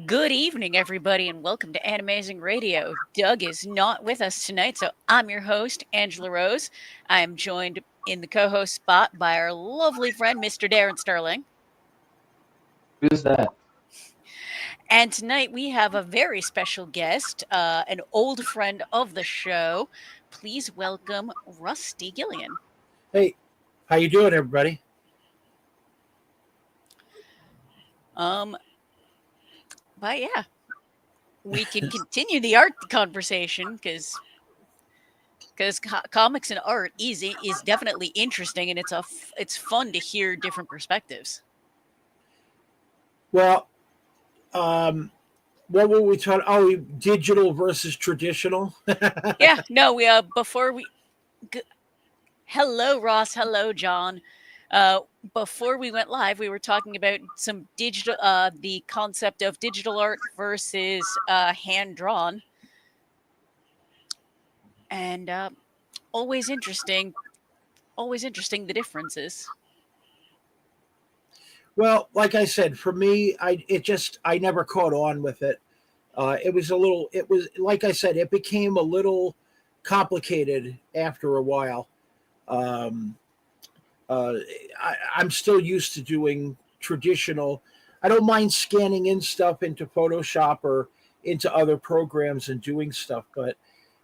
Good evening, everybody, and welcome to Anime-Zing Radio. Doug is not with us tonight, so I'm your host, Angela Rose. I am joined in the co-host spot by our lovely friend, Mr. Darren Sterling. Who's that? And tonight we have a very special guest, an old friend of the show. Please welcome Rusty Gilligan. Hey, how you doing, everybody? But yeah, we can continue the art conversation because comics and art is definitely interesting, and it's fun to hear different perspectives. Well, what were we talking? Oh, digital versus traditional. Yeah, no, we before we. Hello, Ross. Hello, John. Before we went live, we were talking about some digital, the concept of digital art versus hand drawn, and always interesting the differences. Well, like I said, for me, I never caught on with it. It was like I said, it became a little complicated after a while. Um, I'm still used to doing traditional. I don't mind scanning in stuff into Photoshop or into other programs and doing stuff, but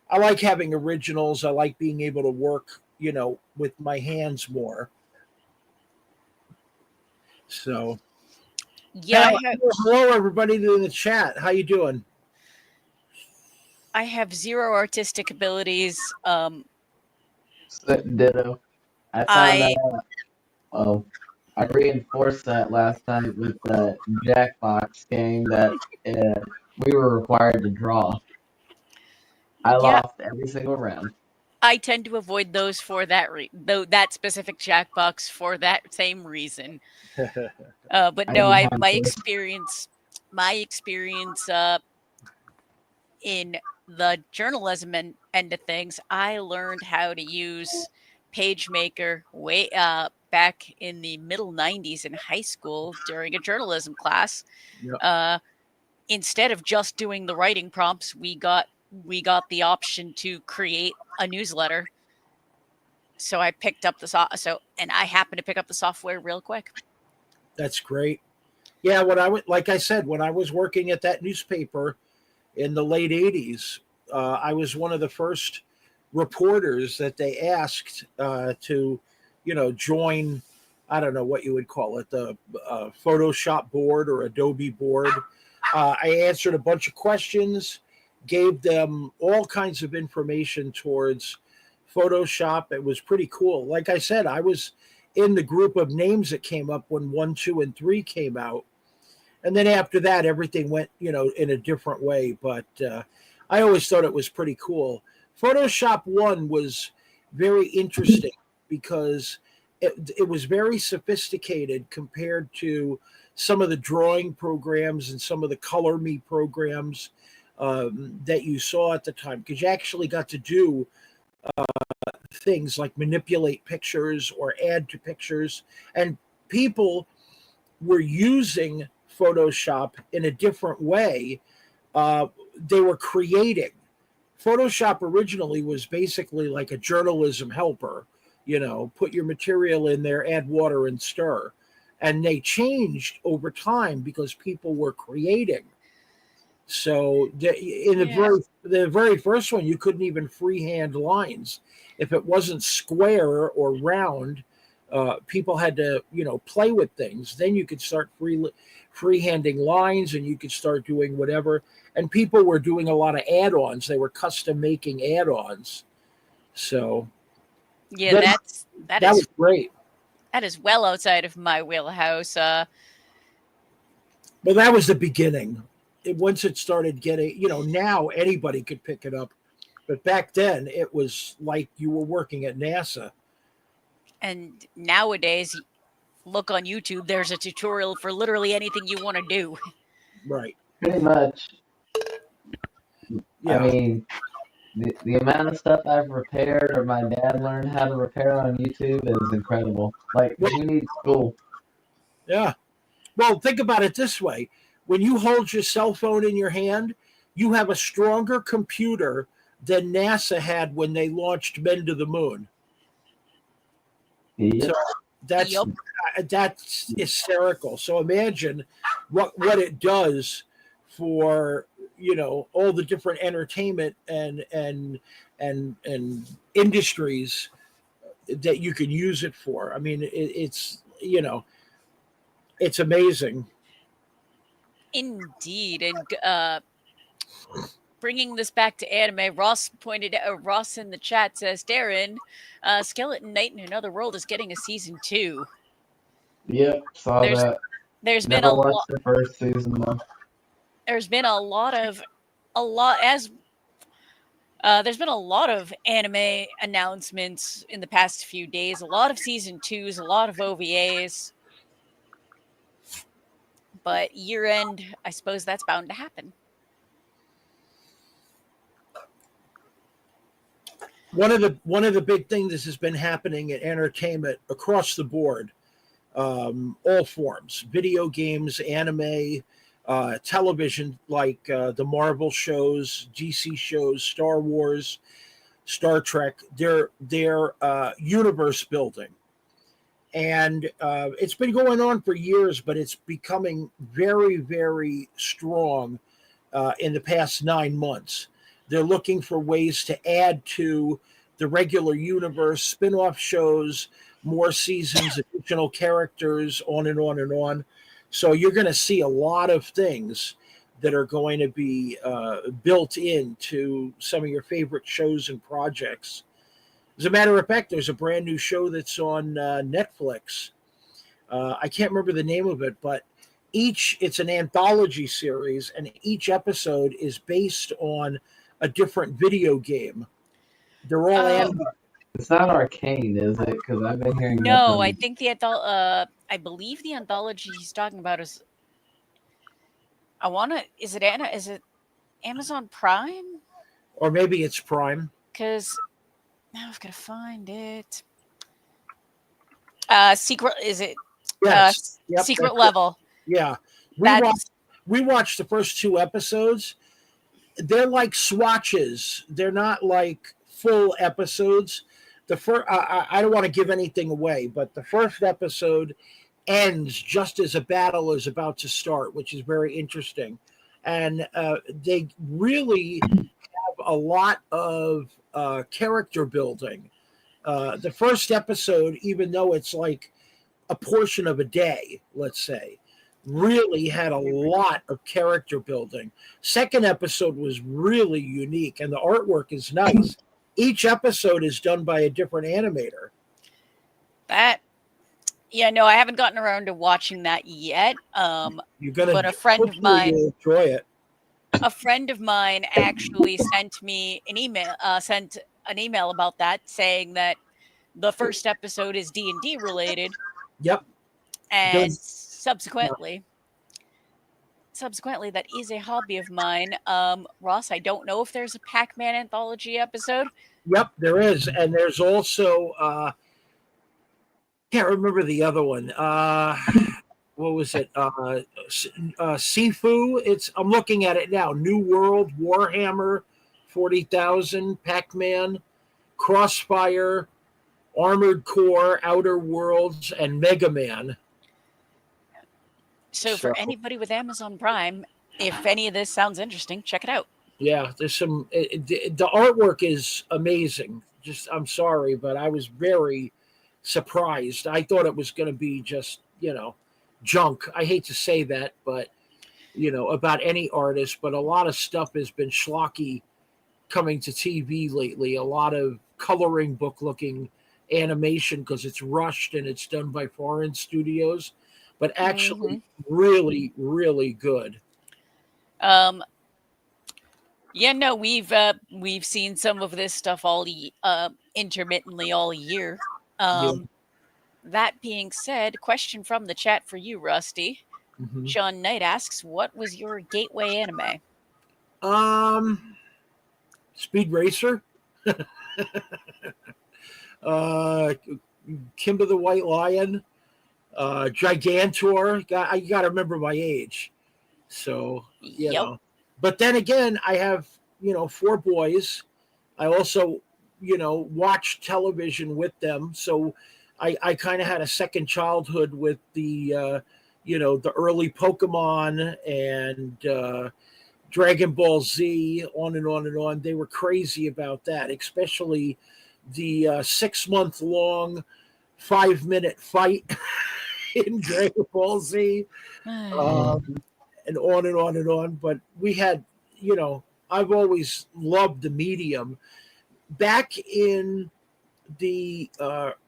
I like having originals. I like being able to work, with my hands more. So, Yeah, hello everybody in the chat. How you doing? I have zero artistic abilities. Ditto. I reinforced that last night with the Jackbox game that we were required to draw. I lost every single round. I tend to avoid those for that specific Jackbox for that same reason. But no, my experience in the journalism end of things, I learned how to use PageMaker way back in the middle 90s in high school during a journalism class. Yep. Instead of just doing the writing prompts, we got the option to create a newsletter. So I picked up and I happened to pick up the software real quick. That's great. Yeah, like I said, when I was working at that newspaper in the late '80s, I was one of the first reporters that they asked to, join. I don't know what you would call it, the Photoshop board or Adobe board. I answered a bunch of questions, gave them all kinds of information towards Photoshop. It was pretty cool. Like I said, I was in the group of names that came up when 1, 2, and 3 came out. And then after that, everything went, in a different way. But I always thought it was pretty cool. Photoshop 1 was very interesting because it was very sophisticated compared to some of the drawing programs and some of the Color Me programs that you saw at the time, because you actually got to do things like manipulate pictures or add to pictures, and people were using Photoshop in a different way. They were creating. Photoshop originally was basically like a journalism helper, put your material in there, add water and stir. And they changed over time because people were creating. So the very first one, you couldn't even freehand lines. If it wasn't square or round, people had to, play with things. Then you could start freehanding lines, and you could start doing whatever. And people were doing a lot of add-ons. They were custom making add-ons. So yeah, that was great. That is well outside of my wheelhouse. Well, that was the beginning. Once it started getting, now anybody could pick it up. But back then, it was like you were working at NASA. And nowadays, look on YouTube, there's a tutorial for literally anything you want to do. Right. Pretty much. Yeah. I mean, the amount of stuff I've repaired or my dad learned how to repair on YouTube is incredible. Like, who needs school? Yeah. Well, think about it this way. when you hold your cell phone in your hand, you have a stronger computer than NASA had when they launched men to the moon. Yeah. So that's Yup. that's hysterical. So imagine what it does for all the different entertainment and industries that you can use it for. I mean, it's amazing. Indeed. And bringing this back to anime, Ross in the chat says, Darren, Skeleton Knight in Another World is getting a season 2. Yep, saw There's that. there's been Never watched the first season though. there's been a lot as there's been a lot of anime announcements in the past few days, a lot of season 2s, a lot of OVAs. But year end, I suppose that's bound to happen. One of the big things that has been happening in entertainment across the board, all forms, video games, anime, television, like the Marvel shows, DC shows, Star Wars, Star Trek. They're universe building, and it's been going on for years, but it's becoming very, very strong in the past 9 months. They're looking for ways to add to the regular universe, spin-off shows, more seasons, additional characters, on and on and on. So you're going to see a lot of things that are going to be built into some of your favorite shows and projects. As a matter of fact, there's a brand new show that's on Netflix. I can't remember the name of it, but it's an anthology series, and each episode is based on a different video game. They're all animated. It's not Arcane, is it? Because I've been hearing that No, from. I think I believe the anthology he's talking about is is it Amazon Prime? Or maybe it's Prime. Because now I've got to find it. Secret is it? Yes. Yep, Secret Level. Yeah. That's We watched the first 2 episodes. They're like swatches. They're not like full episodes. The first, I don't want to give anything away, but the first episode ends just as a battle is about to start, which is very interesting. And they really have a lot of character building. The first episode, even though it's like a portion of a day, let's say, really had a lot of character building. Second episode was really unique, and the artwork is nice. Each episode is done by a different animator. Yeah, no, I haven't gotten around to watching that yet. You're gonna, but a friend of mine enjoy it. A friend of mine actually sent me an email. Sent an email about that, saying that the first episode is D&D related. Yep. And subsequently, that is a hobby of mine. Ross, I don't know if there's a Pac-Man anthology episode. Yep, there is, and there's also can't remember the other one. What was it? Sifu. I'm looking at it now. New World, Warhammer, 40,000, Pac-Man, Crossfire, Armored Core, Outer Worlds, and Mega Man. So for anybody with Amazon Prime, if any of this sounds interesting, check it out. Yeah, there's some. The artwork is amazing. I'm sorry, but I was very surprised. I thought it was going to be just junk. I hate to say that, but about any artist, but a lot of stuff has been schlocky coming to TV lately. A lot of coloring book looking animation because it's rushed and it's done by foreign studios, but actually really, really good. Yeah, no, we've seen some of this stuff all intermittently all year. That being said, question from the chat for you, Rusty. John Knight asks, "What was your gateway anime?" Speed Racer, Kimba the White Lion, Gigantor. You got to remember my age. So, Yep. but then again, I have, 4 boys. I also, watch television with them. So I kind of had a second childhood with the early Pokemon and Dragon Ball Z, on and on and on. They were crazy about that, especially the 6 month long 5 minute fight in Dragon Ball Z, and on and on and on. But we had, I've always loved the medium. Back in the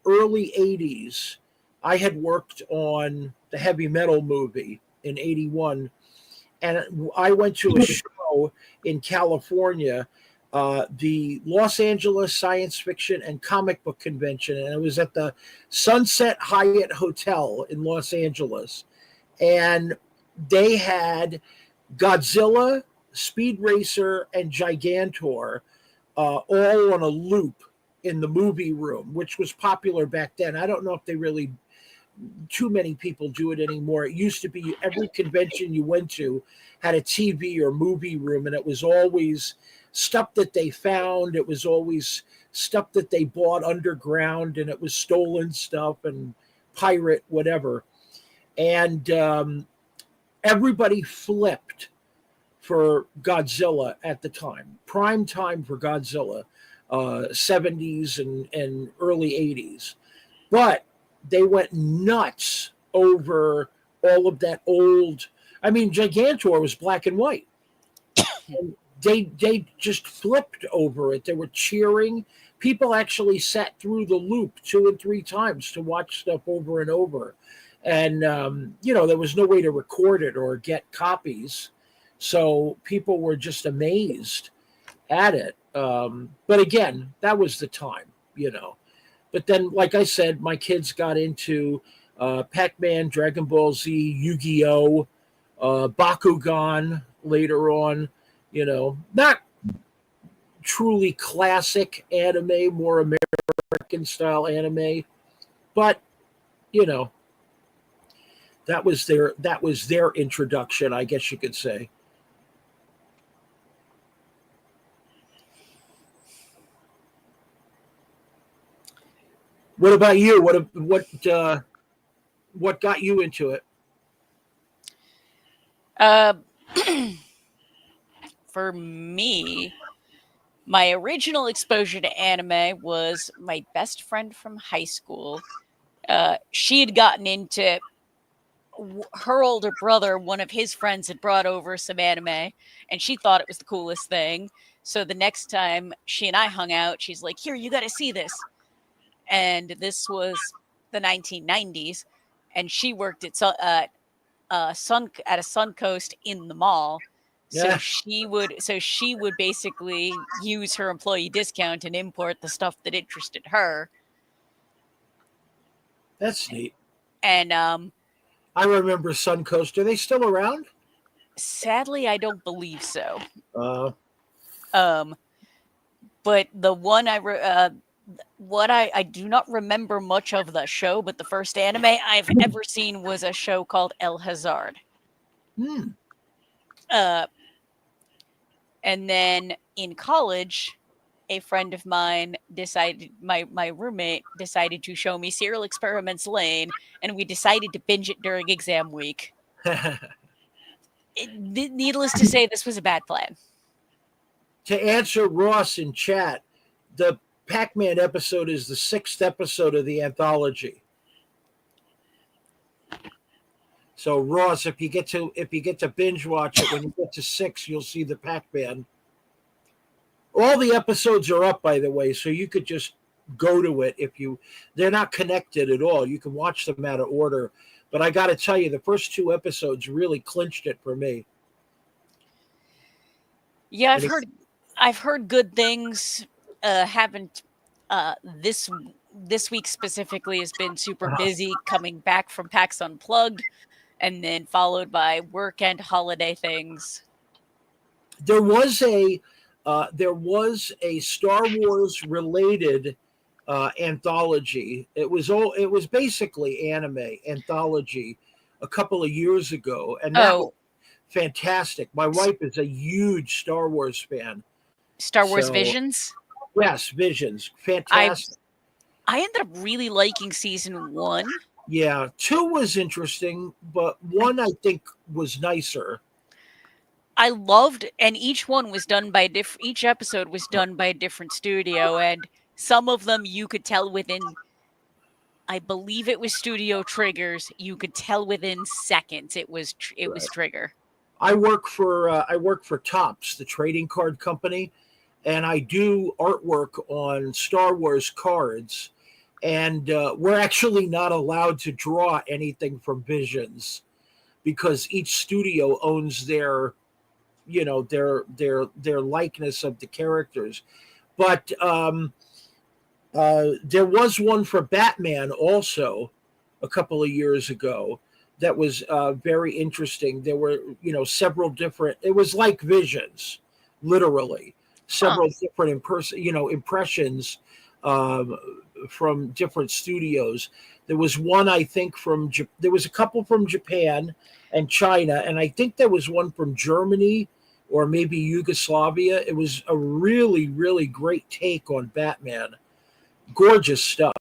early 80s, I had worked on the heavy metal movie in 81. And I went to a show in California, the Los Angeles Science Fiction and Comic Book Convention. And it was at the Sunset Hyatt Hotel in Los Angeles. And they had Godzilla, Speed Racer, and Gigantor all on a loop in the movie room, which was popular back then. I don't know if they really, too many people do it anymore. It used to be every convention you went to had a TV or movie room, and it was always stuff that they found. It was always stuff that they bought underground, and it was stolen stuff and pirate, whatever. And everybody flipped for Godzilla at the time, prime time for Godzilla, 70s and early 80s. But they went nuts over all of that old. I mean, Gigantor was black and white. And they just flipped over it. They were cheering. People actually sat through the loop 2 and 3 times to watch stuff over and over. And there was no way to record it or get copies, so people were just amazed at it. But again, that was the time. But then, like I said, my kids got into Pac-Man, Dragon Ball Z, Yu-Gi-Oh, Bakugan later on. Not truly classic anime, more American style anime, but that was their introduction, I guess you could say. What about you? What got you into it? For me, my original exposure to anime was my best friend from high school. She had gotten into her older brother. One of his friends had brought over some anime, and she thought it was the coolest thing. So the next time she and I hung out, she's like, "Here, you got to see this." And this was the 1990s, and she worked at a Suncoast in the mall. So Yeah. she would basically use her employee discount and import the stuff that interested her. That's neat. And I remember Suncoast. Are they still around? sadly, I don't believe so. Uh, But the one I do not remember much of the show, but the first anime I've ever seen was a show called El Hazard. hmm. And then in college, a friend of mine my roommate decided to show me Serial Experiments Lane, and we decided to binge it during exam week. Needless to say, this was a bad plan. To answer Ross in chat, the Pac-Man episode is the 6th episode of the anthology. So Ross, if you get to binge watch it, when you get to 6, you'll see the Pac-Man. All the episodes are up, by the way, so you could just go to it they're not connected at all. You can watch them out of order. But I got to tell you, the first 2 episodes really clinched it for me. Yeah, I've heard good things. Haven't this week specifically has been super busy coming back from PAX Unplugged, and then followed by work and holiday things. There was a Star Wars related anthology. It was basically anime anthology a couple of years ago, and fantastic. My wife is a huge Star Wars fan. Star Wars So Visions. yes, Visions, I fantastic. I ended up really liking season 1. Yeah, 2 was interesting, but 1 I think was nicer. I loved, and each one was done by each episode was done by a different studio, and some of them you could tell within, I believe it was Studio Triggers, you could tell within seconds it was was Trigger. I work for Topps, the trading card company, and I do artwork on Star Wars cards. And we're actually not allowed to draw anything from Visions because each studio owns their, their likeness of the characters. But there was one for Batman also a couple of years ago that was very interesting. There were, several different. It was like Visions, literally, several different impressions from different studios. There was one, I think, there was a couple from Japan and China, and I think there was one from Germany or maybe Yugoslavia. It was a really, really great take on Batman. Gorgeous stuff.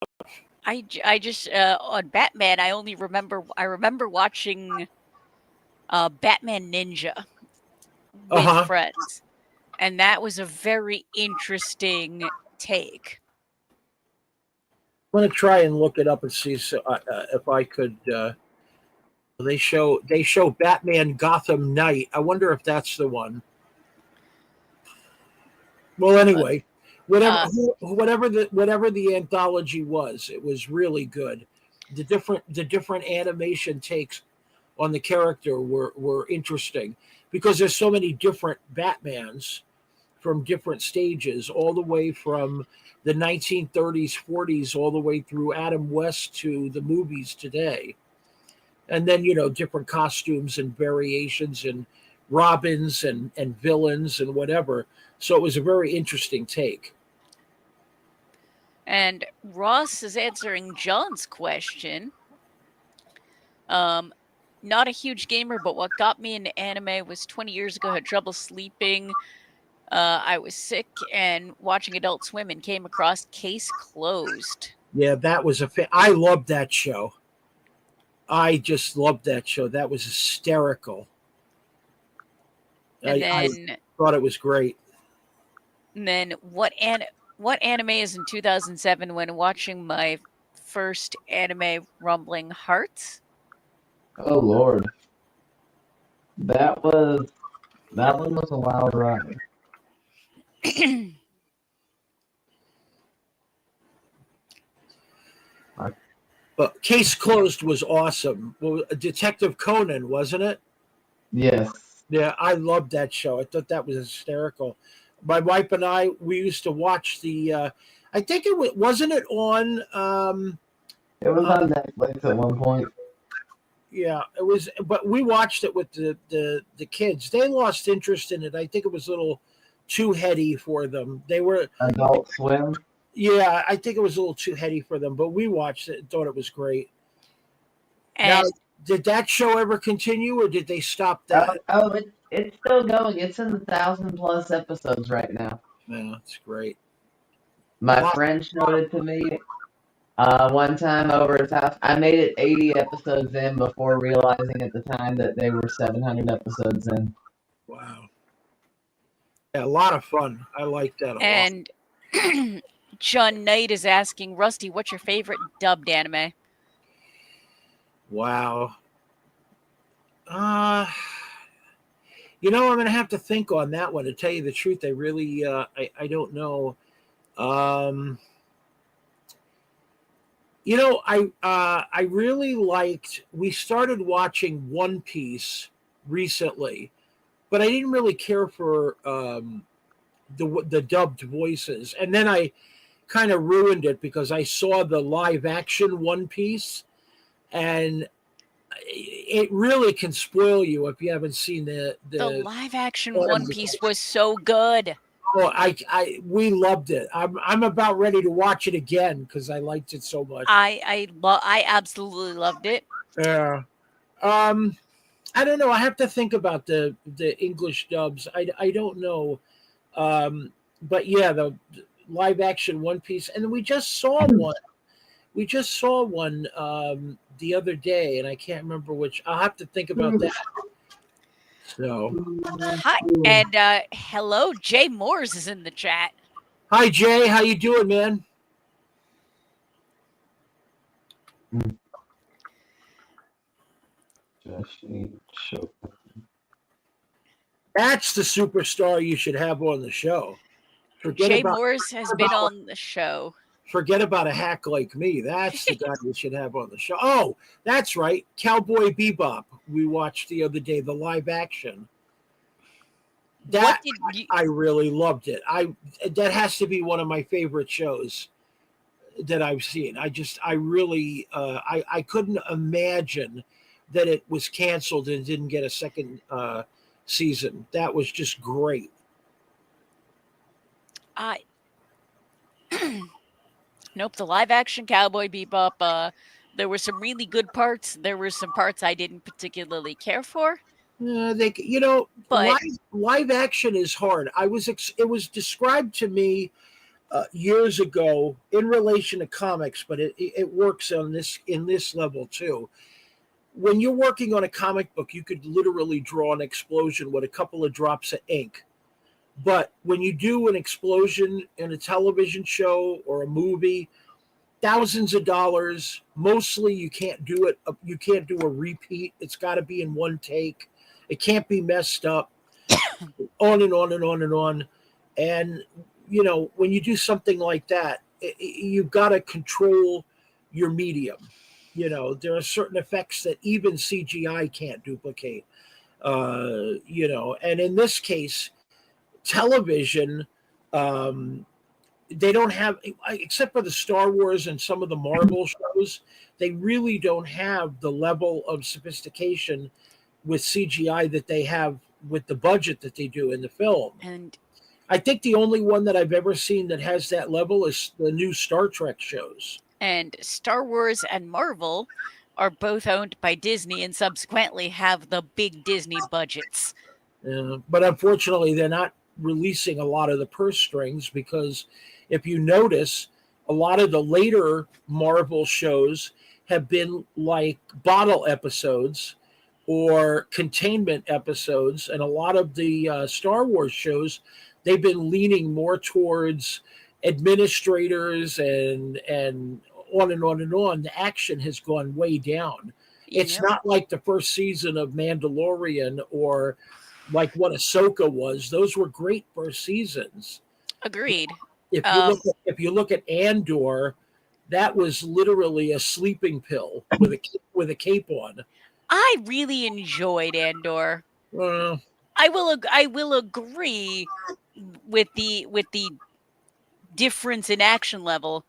I just on Batman, I remember watching Batman Ninja with friends, and that was a very interesting take. I'm gonna try and look it up and see if I could. They show Batman Gotham Knight. I wonder if that's the one. Well, anyway, whatever the anthology was, it was really good. The different animation takes on the character were interesting because there's so many different Batmans from different stages, all the way from the 1930s, 40s, all the way through Adam West to the movies today. And then, different costumes and variations and Robins and villains and whatever. So it was a very interesting take. And Ross is answering John's question. Not a huge gamer, but what got me into anime was 20 years ago, had trouble sleeping. I was sick and watching Adult Swim and came across Case Closed. Yeah, that was I loved that show. I just loved that show. That was hysterical. And I thought it was great. And then what anime is in 2007 when watching my first anime, Rumbling Hearts? Oh Lord, that one was a wild ride. But Case Closed was awesome. Well, Detective Conan, wasn't it? Yes. Yeah, I loved that show. I thought that was hysterical. My wife and I, we used to watch the. I think wasn't it on. It was on Netflix at one point. Yeah, it was, but we watched it with the kids. They lost interest in it. I think it was a little too heady for them. They were Adult Swim. Yeah, I think it was a little too heady for them, but we watched it and thought it was great. And now, did that show ever continue, or did they stop that? It's still going. It's in the 1,000+ episodes right now. Yeah, that's great. My friend showed it to me one time over his house. I made it 80 episodes in before realizing at the time that they were 700 episodes in. Wow. Yeah, a lot of fun. I like that a lot. And John Knight is asking, Rusty, what's your favorite dubbed anime? Wow. I'm going to have to think on that one. To tell you the truth, I really, I don't know. I really liked. We started watching One Piece recently, but I didn't really care for the dubbed voices, and then I kind of ruined it because I saw the live action One Piece, and it really can spoil you if you haven't seen the live action One Piece was so good. Oh, we loved it. I'm about ready to watch it again because I liked it so much. I absolutely loved it. Yeah. I don't know. I have to think about the English dubs. I don't know. But yeah, the live action One Piece, and we just saw one. We just saw one the other day, and I can't remember which. I'll have to think about that. So, Hi, and hello, Jay Moores is in the chat. hi Jay, how you doing, man? That's the superstar you should have on the show. Forget Jay about Moores has been on the show. forget about a hack like me. That's the guy we should have on the show. Oh, that's right, Cowboy Bebop. We watched the other day, the live action. What That did you? I really loved it. That has to be one of my favorite shows that I've seen. I really I couldn't imagine that it was canceled and didn't get a second season. That was just great. I nope. The live action Cowboy Bebop. There were some really good parts. There were some parts I didn't particularly care for. Live But live action is hard. It was described to me years ago in relation to comics, but it works on this in this level too. When you're working on a comic book, you could literally draw an explosion with a couple of drops of ink. But when you do an explosion in a television show or a movie, thousands of dollars. Mostly, you can't do it. You can't do a repeat. It's got to be in one take. It can't be messed up. On and on and on and on. And when you do something like that, you've got to control your medium. There are certain effects that even CGI can't duplicate. And in this case, television, they don't have, except for the Star Wars and some of the Marvel shows, they really don't have the level of sophistication with CGI that they have with the budget that they do in the film. and I think the only one that I've ever seen that has that level is the new Star Trek shows. and Star Wars and Marvel are both owned by Disney and subsequently have the big Disney budgets. But unfortunately, they're not releasing a lot of the purse strings because if you notice, a lot of the later Marvel shows have been like bottle episodes or containment episodes, and a lot of the Star Wars shows, they've been leaning more towards administrators and on and on and on. The action has gone way down. It's not like the first season of Mandalorian or like what Ahsoka was. Those were great first seasons. Agreed. If you look at Andor, that was literally a sleeping pill with a cape on. I really enjoyed Andor. I will agree with the difference in action level.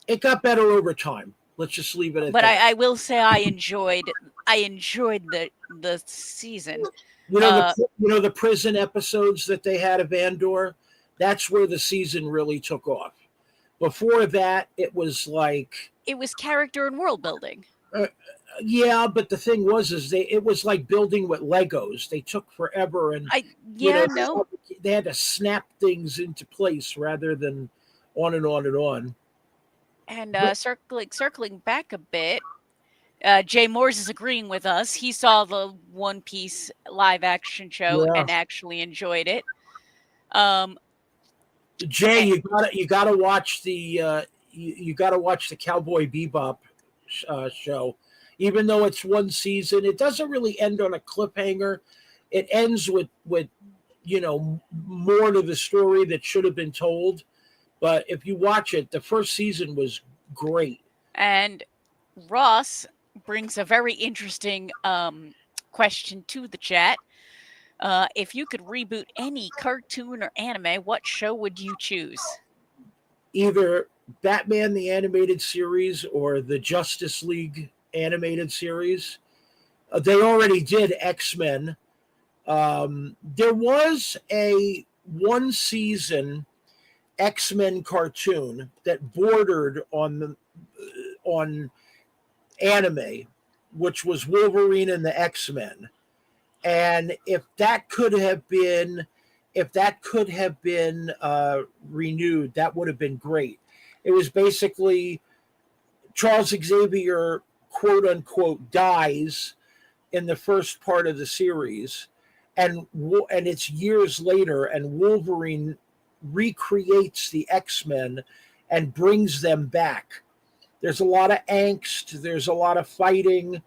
It got better over time. Let's just leave it at but that. I will say I enjoyed the season. The prison episodes that they had of Andor, that's where the season really took off. Before that, it was character and world building. Yeah, but the thing was, it was like building with Legos. They took forever, and they had to snap things into place rather than on and on and on. And circling back a bit, Jay Moores is agreeing with us. He saw the One Piece live action show and actually enjoyed it. Jay, you gotta watch the Cowboy Bebop show. Even though it's one season, it doesn't really end on a cliffhanger. It ends with more to the story that should have been told. But if you watch it, the first season was great. And Ross brings a very interesting question to the chat. If you could reboot any cartoon or anime, what show would you choose? Either Batman the Animated Series or the Justice League Animated Series. They already did X-Men. There was a one season X-Men cartoon that bordered on anime. which was Wolverine and the X-Men. And if that could have been renewed, that would have been great. It was basically Charles Xavier, quote unquote, dies in the first part of the series, and it's years later, and Wolverine recreates the X-Men and brings them back. There's a lot of angst. There's a lot of fighting.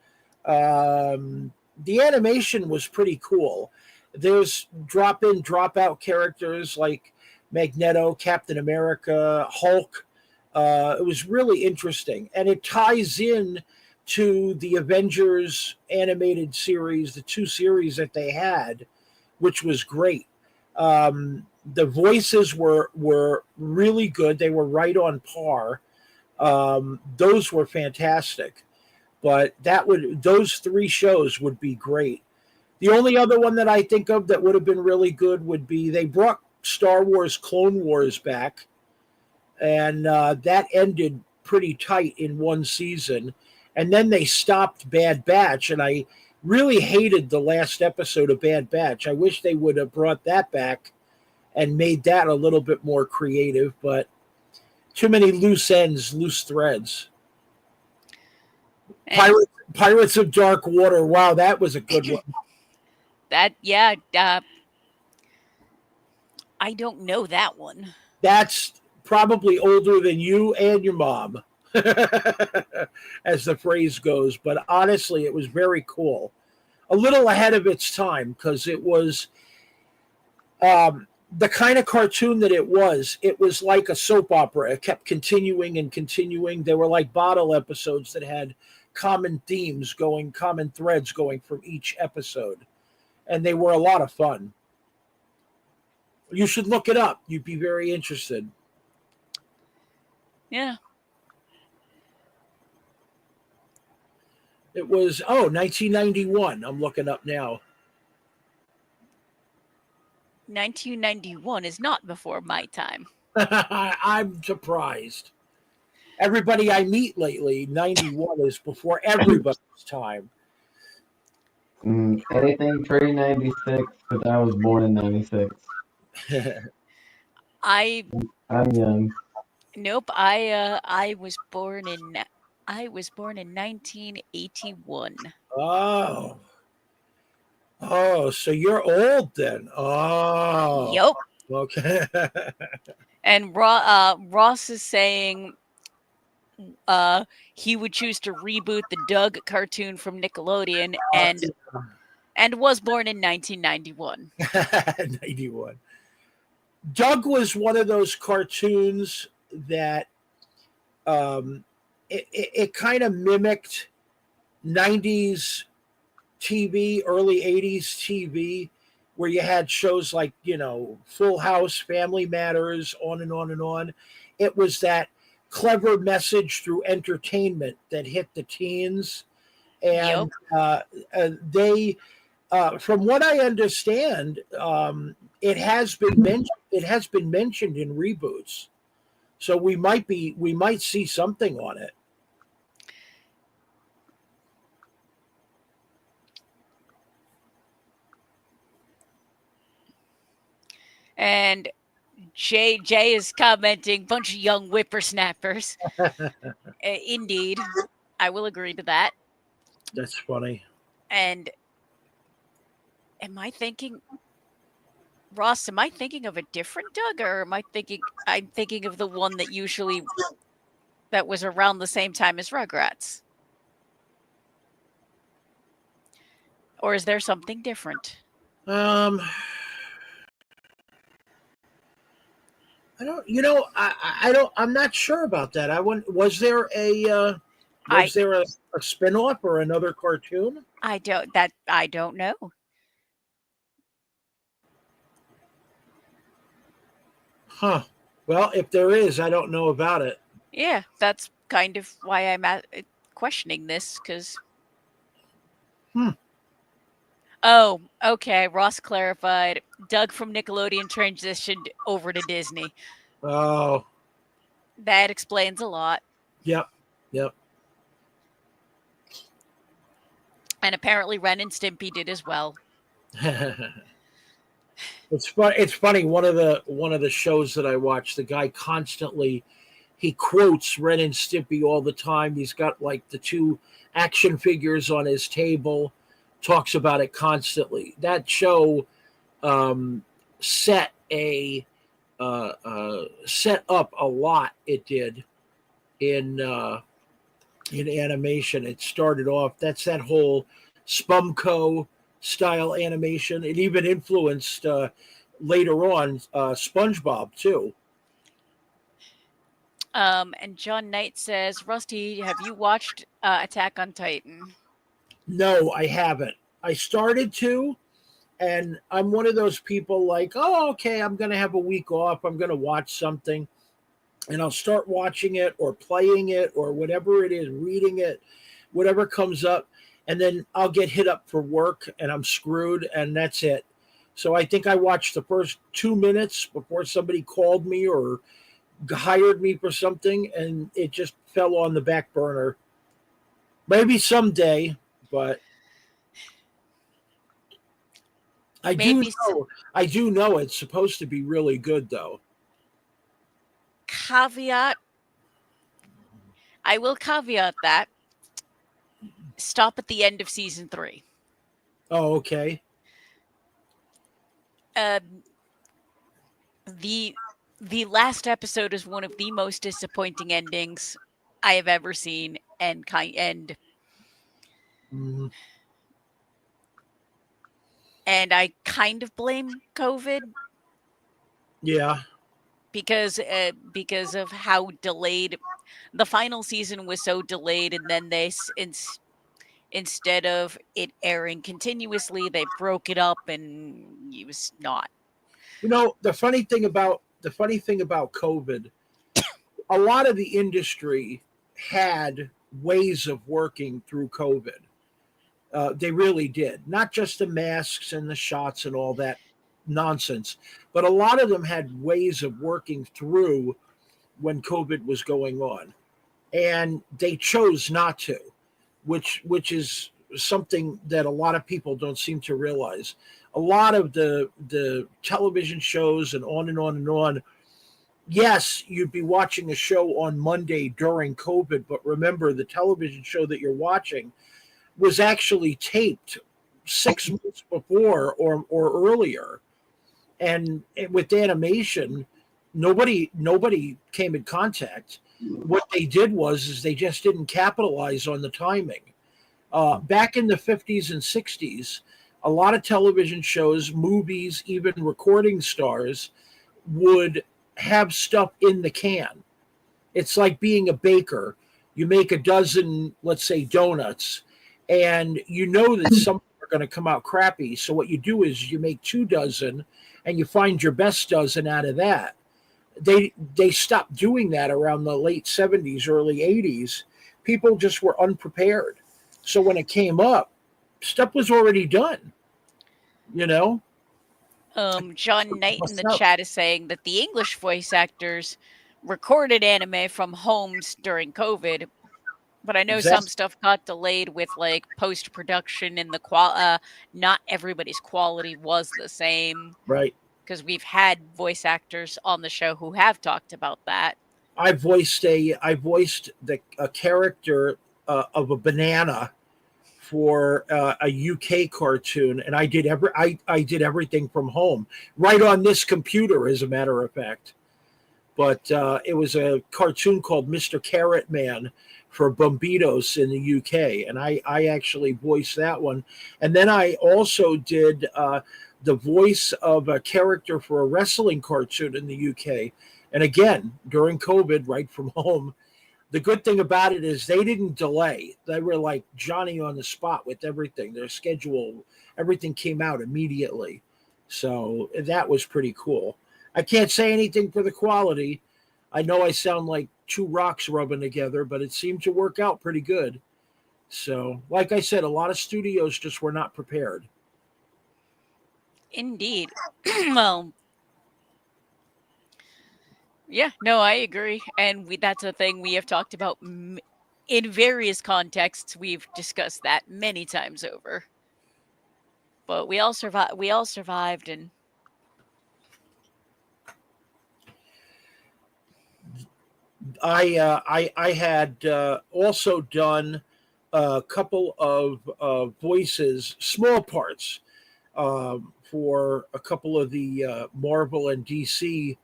The animation was pretty cool. There's drop in, drop out characters like Magneto, Captain America, Hulk. It was really interesting, and it ties in to the Avengers animated series, the 2 series that they had, which was great. The voices were really good. They were right on par. Those were fantastic. But those 3 shows would be great. The only other one that I think of that would have been really good would be they brought Star Wars Clone Wars back, and that ended pretty tight in 1 season. And then they stopped Bad Batch, and I really hated the last episode of Bad Batch. I wish they would have brought that back and made that a little bit more creative, but too many loose ends, loose threads. Pirates of Dark Water. Wow, that was a good one. I don't know that one. That's probably older than you and your mom, as the phrase goes. But honestly, it was very cool. A little ahead of its time, because it was the kind of cartoon that it was. It was like a soap opera. It kept continuing and continuing. They were like bottle episodes that had common themes going, common threads going from each episode. And they were a lot of fun. You should look it up. You'd be very interested. Yeah. It was, 1991. I'm looking up now. 1991 is not before my time. I'm surprised. Everybody I meet lately, 91 is before everybody's time. Anything pre 96, but I was born in 96. I'm young. Nope. I was born in 1981. Oh, so you're old then. Oh. Yep. Okay. And Ross is saying he would choose to reboot the Doug cartoon from Nickelodeon, and was born in 1991. 91. Doug was one of those cartoons that it kind of mimicked 90s TV, early 80s TV, where you had shows like, Full House, Family Matters, on and on and on. It was that clever message through entertainment that hit the teens. And they, from what I understand, it has been mentioned in reboots. So we might see something on it. And Jay is commenting, bunch of young whippersnappers. Indeed, I will agree to that. That's funny. And am I thinking, Ross? Am I thinking of a different Doug, or I'm thinking of the one that was around the same time as Rugrats? Or is there something different? I don't. I don't. I'm not sure about that. Was there a spinoff or another cartoon? I don't know. Huh. Well, if there is, I don't know about it. Yeah, that's kind of why I'm questioning this, because. Oh, okay. Ross clarified. Doug from Nickelodeon transitioned over to Disney. Oh. That explains a lot. Yep. And apparently Ren and Stimpy did as well. It's fun. It's funny. One of the shows that I watch, the guy constantly he quotes Ren and Stimpy all the time. He's got like the two action figures on his table, talks about it constantly. That show um, set a set up a lot. It did in animation. It started off. That's that whole Spumco style animation. It even influenced later on SpongeBob too. And John Knight says, Rusty, have you watched Attack on Titan? No, I haven't. I started to, and I'm one of those people like, oh, okay, I'm going to have a week off. I'm going to watch something, and I'll start watching it or playing it or whatever it is, reading it, whatever comes up, and then I'll get hit up for work and I'm screwed, and that's it. So I think I watched the first 2 minutes before somebody called me or hired me for something, and it just fell on the back burner. Maybe someday, but I do Maybe know I do know it's supposed to be really good though. caveat. I will caveat that. Stop at the end of season 3. Oh, okay. Um, the the last episode is one of the most disappointing endings I have ever seen, and Mm, I kind of blame COVID yeah. because of how delayed the final season was. So delayed, and then instead of it airing continuously, they broke it up, and it was not. You know, the funny thing about COVID, a lot of the industry had ways of working through COVID. They really did. Not just the masks and the shots and all that nonsense, but a lot of them had ways of working through when COVID was going on, and they chose not to, which is something that a lot of people don't seem to realize. A lot of the television shows and on and on and on. Yes, you'd be watching a show on Monday during COVID, but remember the television show that you're watching was actually taped 6 months before or earlier. And with animation, nobody came in contact. What they did was is they just didn't capitalize on the timing. Back in the 50s and 60s, a lot of television shows, movies, even recording stars would have stuff in the can. It's like being a baker. You make a dozen, let's say, donuts, and you know that some are going to come out crappy. So what you do is you make 2 dozen, and you find your best dozen out of that. They stopped doing that around the late 70s, early 80s. People just were unprepared. So when it came up, stuff was already done. You know, John Knight in what's the up? chat is saying that the English voice actors recorded anime from homes during COVID, but I know some Exactly. stuff got delayed with like post production, and not everybody's quality was the same, Right. because we've had voice actors on the show who have talked about that. I voiced a character of a banana for a UK cartoon, and I did everything from home, right on this computer, as a matter of fact. But it was a cartoon called Mr. Carrot Man for Bombitos in the UK, and I actually voiced that one. And then I also did the voice of a character for a wrestling cartoon in the UK. And again, during COVID, right from home. The good thing about it is they didn't delay. They were like Johnny on the spot with everything. Their schedule, everything came out immediately. So that was pretty cool. I can't say anything for the quality. I know I sound like two rocks rubbing together, but it seemed to work out pretty good. So, like I said, a lot of studios just were not prepared. Indeed. Well, yeah, no, I agree, and that's a thing we have talked about in various contexts, we've discussed that many times over. But we all survived. We all survived, and I had also done a couple of voices, small parts, for a couple of the Marvel and DC,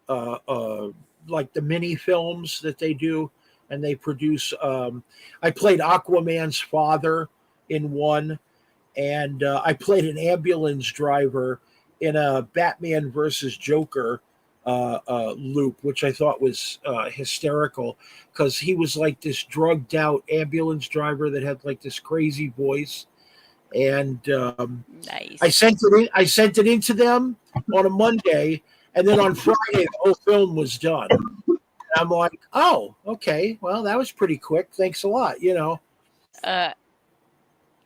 uh, uh, like the mini films that they do, and they produce. I played Aquaman's father in one, and I played an ambulance driver in a Batman versus Joker loop, which I thought was hysterical because he was like this drugged out ambulance driver that had like this crazy voice, and I nice. sent it in. I sent it into them on a Monday, and then on Friday the whole film was done. And I'm like, oh, okay, well that was pretty quick. Thanks a lot. Uh,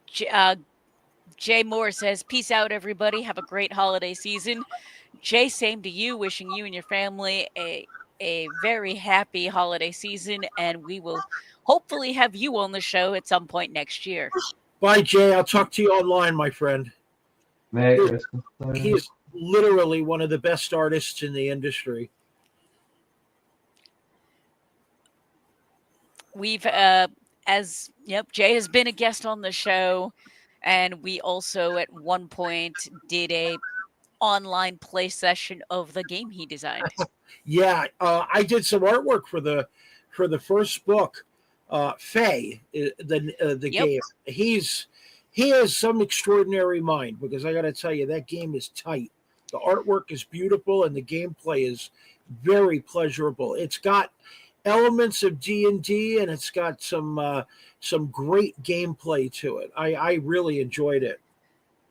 J- uh, Jay Moore says, "Peace out, everybody. Have a great holiday season." Jay, same to you. Wishing you and your family a very happy holiday season, and we will hopefully have you on the show at some point next year. Bye, Jay. I'll talk to you online, my friend. Merry He Christmas. he is literally one of the best artists in the industry. We've as yep, Jay has been a guest on the show, and we also at one point did a online play session of the game he designed. Yeah, I did some artwork for the first book. Faye, the Yep. game. He has some extraordinary mind because I got to tell you that game is tight. The artwork is beautiful and the gameplay is very pleasurable. It's got elements of D&D and it's got some great gameplay to it. I really enjoyed it.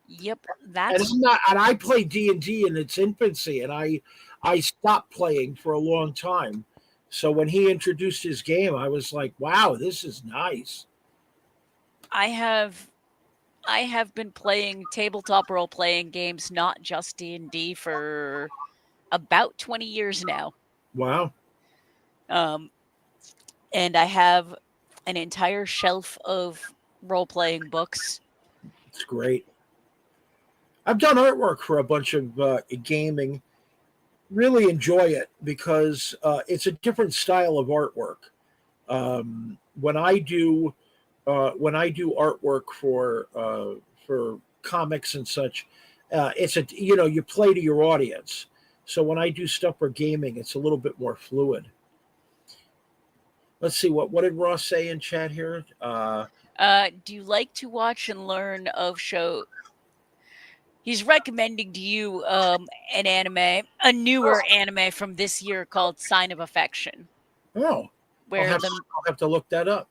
Yep, And that's I played D&D in its infancy, and I stopped playing for a long time. So when he introduced his game, I was like, "Wow, this is nice." I have been playing tabletop role playing games, not just D&D, for about 20 years now. Wow, Um, and I have an entire shelf of role playing books. it's great. I've done artwork for a bunch of gaming. Really enjoy it because it's a different style of artwork. When I do artwork for comics and such, it's a you play to your audience. So when I do stuff for gaming, it's a little bit more fluid. Let's see what did Ross say in chat here? Do you like to watch and learn of show? He's recommending to you an anime, a newer anime from this year called Sign of Affection, Oh, where I'll have to look that up.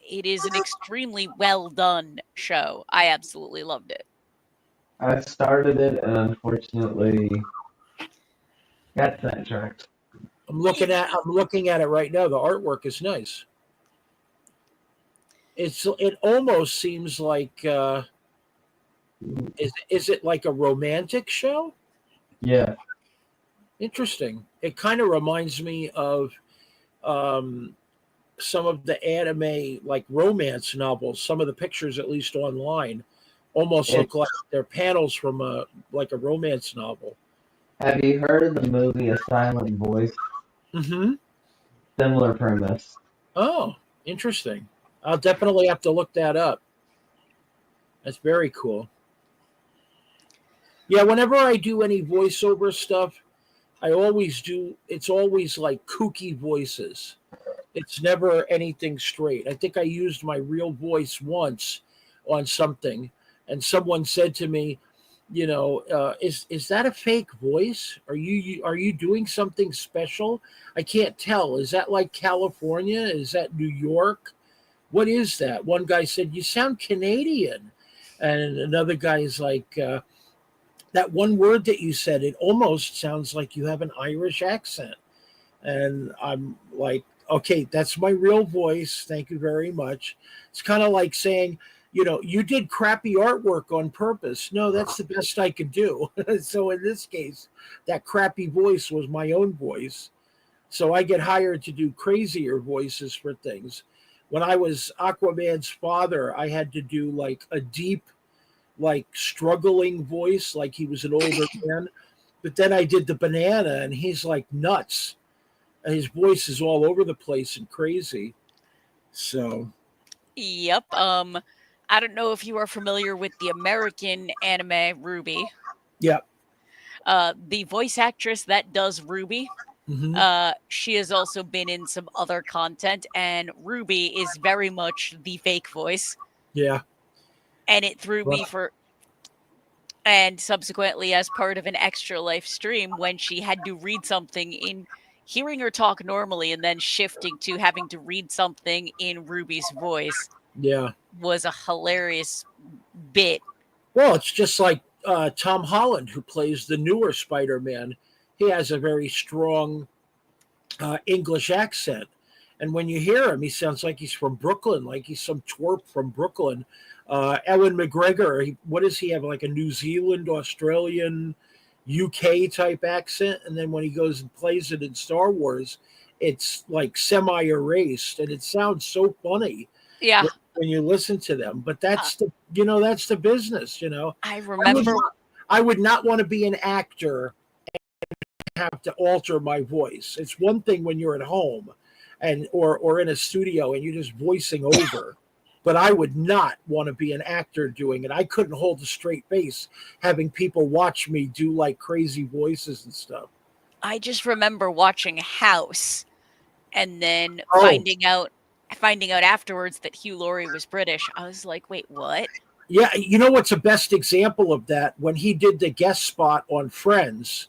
it is an extremely well done show. I absolutely loved it. I started it and unfortunately got sidetracked. I'm looking at it right now. The artwork is nice. It almost seems like is it like a romantic show? Yeah, Interesting. It kind of reminds me of um, some of the anime like romance novels. Some of the pictures, at least online, almost it, look like they're panels from a romance novel. have you heard of the movie A Silent Voice? Mm-hmm. Similar premise. Oh, interesting. I'll definitely have to look that up. That's very cool. Yeah, whenever I do any voiceover stuff, it's always like kooky voices. It's never anything straight. I think I used my real voice once on something, and someone said to me, is that a fake voice? Are you doing something special? I can't tell. Is that like California? Is that New York? What is that? One guy said, "You sound Canadian," and another guy is like, "That one word that you said, it almost sounds like you have an Irish accent." And I'm like, "Okay, that's my real voice. Thank you very much." It's kind of like saying, you did crappy artwork on purpose. No, that's the best I could do. So in this case, that crappy voice was my own voice. So I get hired to do crazier voices for things. When I was Aquaman's father, I had to do like a deep, like struggling voice, like he was an older man. But then I did the banana, and he's like nuts. And his voice is all over the place and crazy. So Yep. I don't know if you are familiar with the American anime Ruby. yeah. The voice actress that does Ruby, Hmm. she has also been in some other content, and Ruby is very much the fake voice. Yeah. And it threw me Well, for, and subsequently, as part of an Extra Life stream, when she had to read something in hearing her talk normally and then shifting to having to read something in Ruby's voice yeah. was a hilarious bit. Well, it's just like Tom Holland, who plays the newer Spider-Man. He has a very strong English accent. And when you hear him, he sounds like he's from Brooklyn, like he's some twerp from Brooklyn. Ewan McGregor, what does he have? Like a New Zealand, Australian, UK type accent. And then when he goes and plays it in Star Wars, it's like semi erased. And it sounds so funny Yeah. when you listen to them. But Uh, that's the business, you know. I I would, remember. I would not want to be an actor have to alter my voice. It's one thing when you're at home and or in a studio and you're just voicing over. But I would not want to be an actor doing it. I couldn't hold a straight face having people watch me do like crazy voices and stuff. I just remember watching House and then Oh, finding out afterwards that Hugh Laurie was British. I was like, wait, what? yeah, you know what's the best example of that? When he did the guest spot on Friends,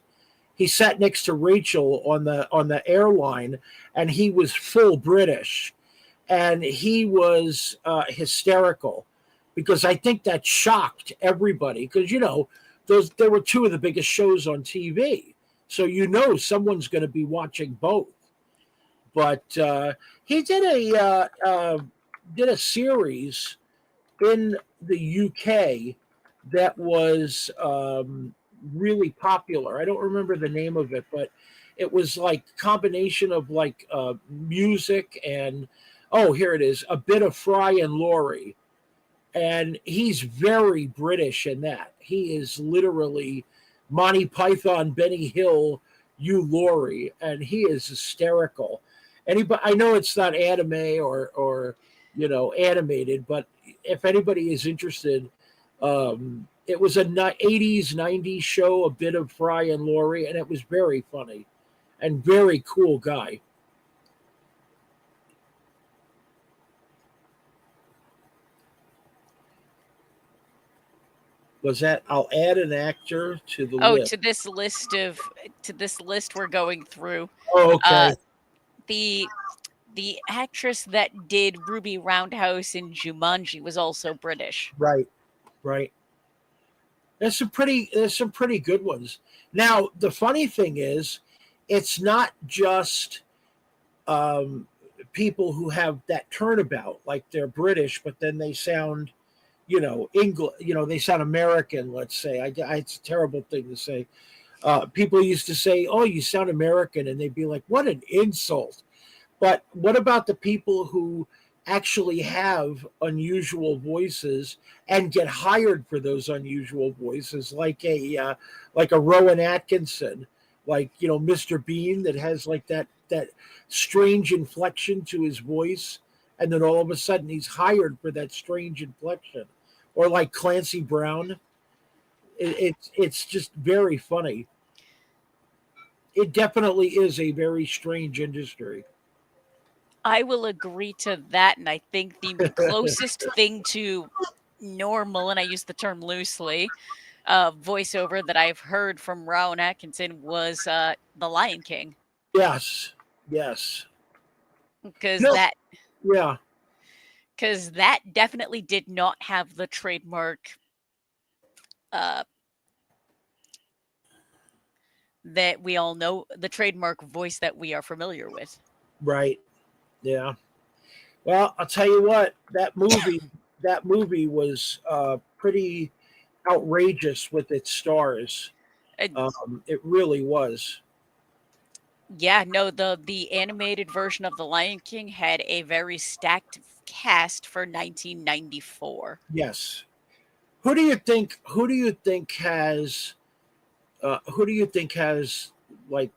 he sat next to Rachel on the airline, and he was full British, and he was hysterical because I think that shocked everybody because those there were two of the biggest shows on TV, so someone's going to be watching both. But he did a series in the UK that was really popular. I don't remember the name of it, but it was like combination of like music and oh, here it is, a bit of Fry and Laurie, and he's very British in that. He is literally Monty Python, Benny Hill, Hugh Laurie, and he is hysterical. Anybody, I know it's not anime or animated, but if anybody is interested, it was a 80s 90s show, a bit of Fry and Laurie, and it was very funny and very cool guy. Was that? I'll add an actor to the Oh, list. to this list we're going through. Oh, Uh, okay. the the actress that did Ruby Roundhouse in Jumanji was also British. Right, right. There's some pretty good ones. Now, the funny thing is, it's not just um, people who have that turnabout, like they're British, but then they sound, English. They sound American. Let's say, it's a terrible thing to say. People used to say, "Oh, you sound American," and they'd be like, "What an insult!" But what about the people who actually have unusual voices and get hired for those unusual voices, like a Rowan Atkinson, like Mr. Bean, that has like that strange inflection to his voice, and then all of a sudden he's hired for that strange inflection, or like Clancy Brown. It's just very funny. It definitely is a very strange industry. I will agree to that, and I think the closest thing to normal, and I use the term loosely, voiceover that I've heard from Rowan Atkinson was The Lion King, Yes, yes. because No, yeah, that definitely did not have the trademark uh, that we all know, the trademark voice that we are familiar with. right. Yeah. Well, I'll tell you what, that movie was pretty outrageous with its stars. Uh, It really was. Yeah, no, the animated version of The Lion King had a very stacked cast for 1994. Yes. Who do you think? Who do you think has like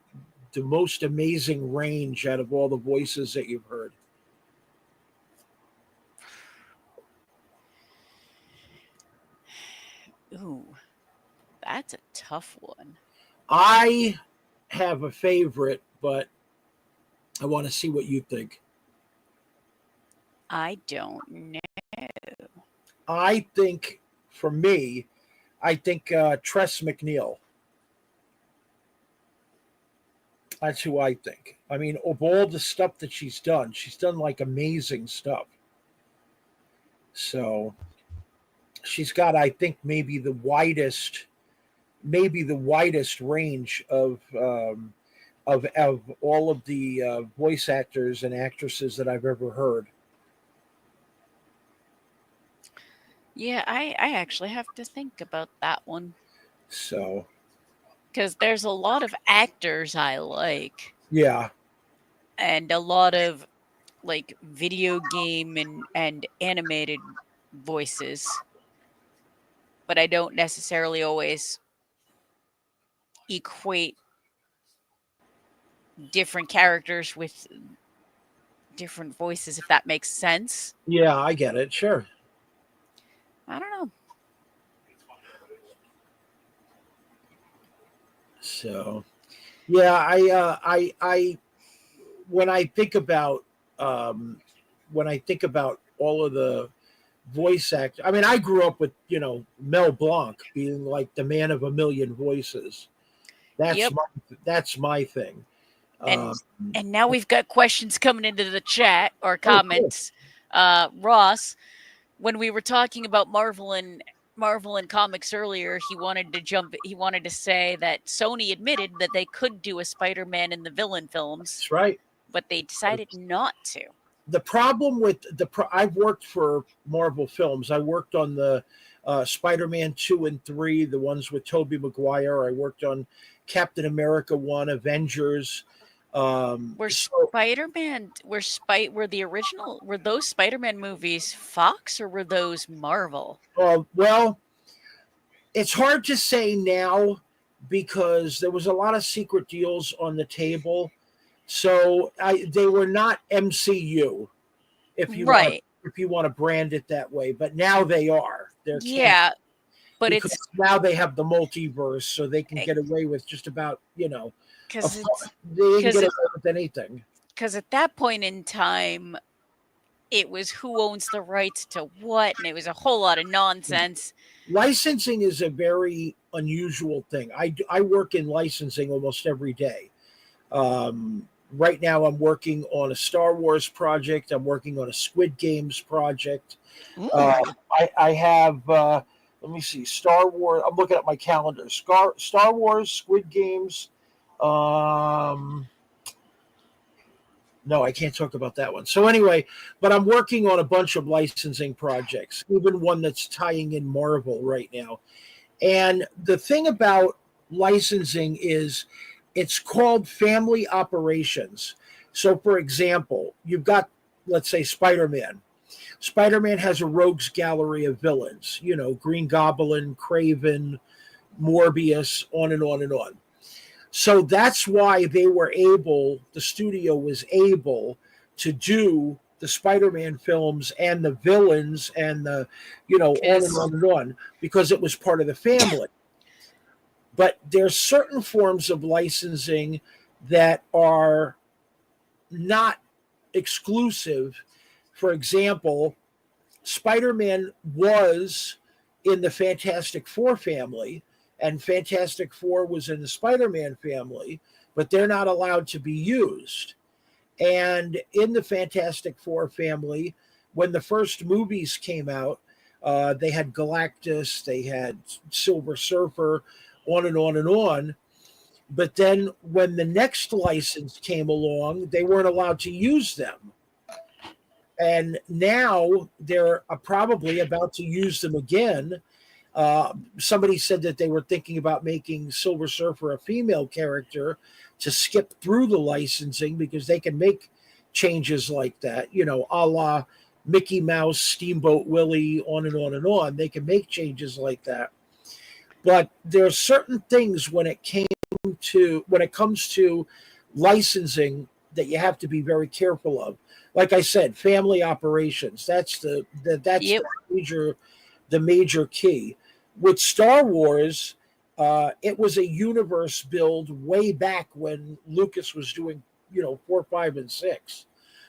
the most amazing range out of all the voices that you've heard? Ooh, that's a tough one. I have a favorite, but I want to see what you think. I don't know. I think, for me, I think Tress McNeil. That's who I think. I mean, of all the stuff that she's done like amazing stuff. So she's got, I think, maybe the widest range of all of the voice actors and actresses that I've ever heard. Yeah, I actually have to think about that one So because there's a lot of actors I like yeah, and a lot of like video game and animated voices, but I don't necessarily always equate different characters with different voices, if that makes sense. yeah, I get it. Sure. I don't know. So yeah, I when I think about when I think about all of the voice act, I mean, I grew up with Mel Blanc being like the man of a million voices. That's Yep. my that's my thing. And Um, and now we've got questions coming into the chat or oh, cool. comments. Ross, when we were talking about Marvel and comics earlier, he wanted to say that Sony admitted that they could do a Spider-Man in the villain films, That's right. but they decided not to. The problem with I've worked for Marvel films. I worked on the Spider-Man 2 and 3, the ones with Tobey Maguire. I worked on Captain America 1, Avengers. Were So Spider-Man were the original were those Spider-Man movies Fox or were those Marvel? well, it's hard to say now because there was a lot of secret deals on the table. So they were not MCU, if you want Right. if you want to brand it that way. But now they are. They're canon Yeah, but because it's now they have the multiverse, so they can eh, get away with just about a, cuz it's they can cuz get it away with anything. cuz at that point in time it was who owns the rights to what and it was a whole lot of nonsense. Licensing is a very unusual thing. I work in licensing almost every day. Right now, I'm working on a Star Wars project. I'm working on a Squid Games project. Uh, Ooh. I have, let me see, Star Wars. I'm looking at my calendar. Star Wars, Squid Games. Um, no, I can't talk about that one. So anyway, but I'm working on a bunch of licensing projects, even one that's tying in Marvel right now. And the thing about licensing is it's called family operations. So, for example, you've got, let's say, Spider Man. Spider Man has a rogues gallery of villains, Green Goblin, Craven, Morbius, on and on and on. So that's why the studio was able to do the Spider-Man films and the villains and on and Cuz on and on, because it was part of the family. But there's certain forms of licensing that are not exclusive. For example, Spider-Man was in the Fantastic Four family, and Fantastic Four was in the Spider-Man family, but they're not allowed to be used. And in the Fantastic Four family, when the first movies came out, they had Galactus, they had Silver Surfer, on and on and on. But then when the next license came along, they weren't allowed to use them. And now they're probably about to use them again. Somebody said that they were thinking about making Silver Surfer a female character to skip through the licensing because they can make changes like that, a la Mickey Mouse, Steamboat Willie, on and on and on. They can make changes like that. But there are certain things when it comes to licensing that you have to be very careful of. Like I said, family operations. That's Yep. the major key. With Star Wars, it was a universe build way back when Lucas was doing, 4, 5, and 6.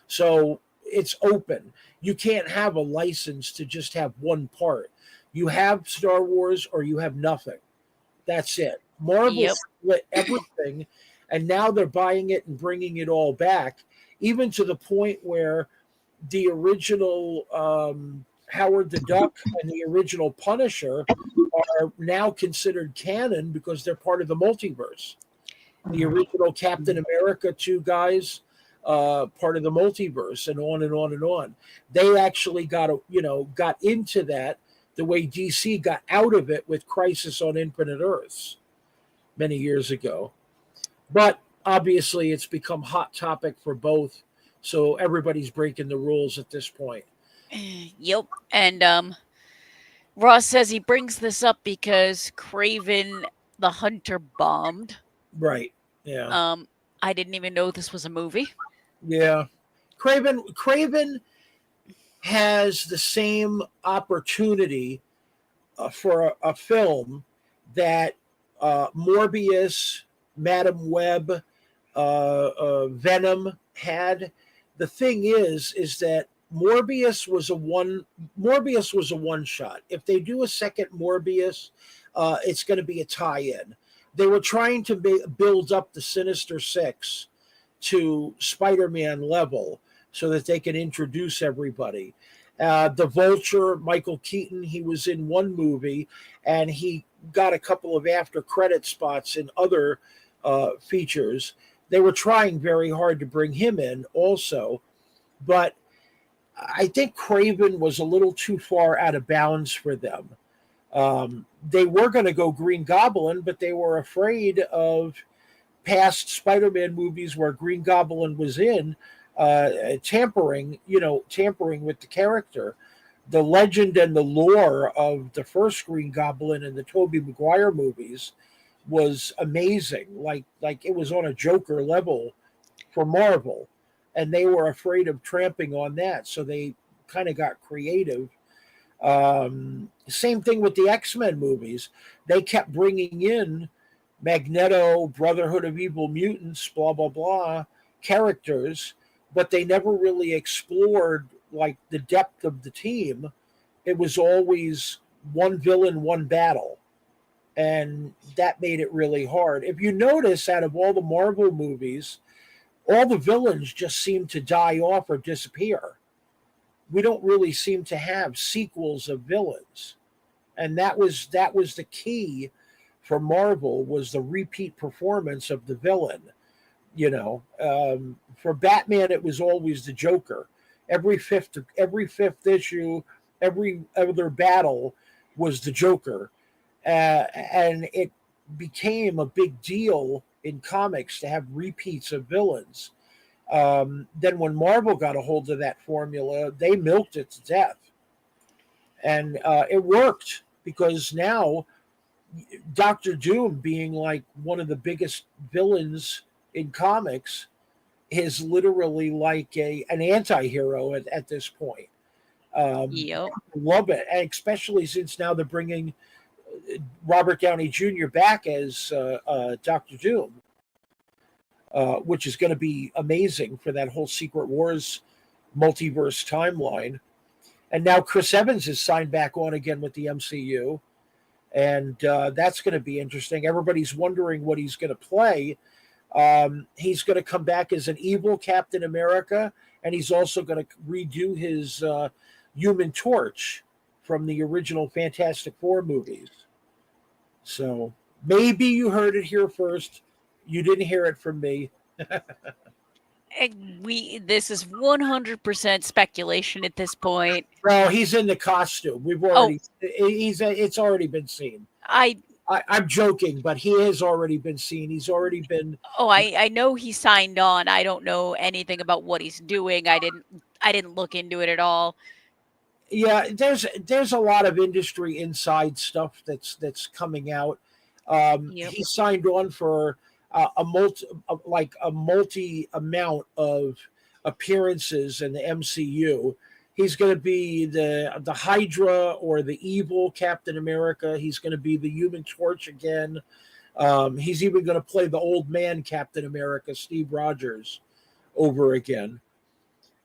So it's open. You can't have a license to just have one part. You have Star Wars or you have nothing. That's it. Marvel Yep. split everything, and now they're buying it and bringing it all back, even to the point where the original Howard the Duck and the original Punisher are now considered canon because they're part of the multiverse. The original Captain America two guys, part of the multiverse, and on and on and on. They actually got into that the way DC got out of it with Crisis on Infinite Earths many years ago. But obviously, it's become hot topic for both, so everybody's breaking the rules at this point. Yep. And Ross says he brings this up because Craven the Hunter bombed. Right? Yeah. I didn't even know this was a movie. Yeah. Craven has the same opportunity for a film that Morbius, Madam Web, Venom had. The thing is that Morbius was a one shot. If they do a second Morbius, it's going to be a tie-in. They were trying to build up the Sinister Six to Spider-Man level so that they can introduce everybody. The Vulture, Michael Keaton, he was in one movie, and he got a couple of after credit spots in other features. They were trying very hard to bring him in also, but I think Craven was a little too far out of bounds for them. They were going to go Green Goblin, but they were afraid of past Spider-Man movies where Green Goblin was in, tampering with the character. The legend and the lore of the first Green Goblin and the Tobey Maguire movies was amazing. Like it was on a Joker level for Marvel, and they were afraid of tramping on that, so they kind of got creative. Same thing with the X-Men movies. They kept bringing in Magneto, Brotherhood of Evil Mutants, blah blah blah characters, but they never really explored like the depth of the team. It was always one villain, one battle, and that made it really hard. If you notice, out of all the Marvel movies, all the villains just seem to die off or disappear. We don't really seem to have sequels of villains, and that was the key for Marvel, was the repeat performance of the villain. For Batman, it was always the Joker. Every fifth issue, every other battle was the Joker, and it became a big deal in comics to have repeats of villains. Then when Marvel got a hold of that formula, they milked it to death, and it worked because now Doctor Doom, being like one of the biggest villains in comics, is literally like an anti-hero at this point. Yep. Love it, and especially since now they're bringing Robert Downey Jr. back as Doctor Doom, which is going to be amazing for that whole Secret Wars multiverse timeline. And now Chris Evans is signed back on again with the MCU, and that's going to be interesting. Everybody's wondering what he's going to play. He's going to come back as an evil Captain America, and he's also going to redo his Human Torch from the original Fantastic Four movies. So maybe you heard it here first. You didn't hear it from me. This is 100% speculation at this point. Well, he's in the costume. Oh, It's already been seen. I I'm joking, but he has already been seen. He's already been. I know he signed on. I don't know anything about what he's doing. I didn't look into it at all. Yeah, there's a lot of industry inside stuff that's coming out. Yep. He signed on for a multi amount of appearances in the MCU. He's going to be the Hydra or the evil Captain America. He's going to be the Human Torch again. He's even going to play the old man Captain America, Steve Rogers, over again.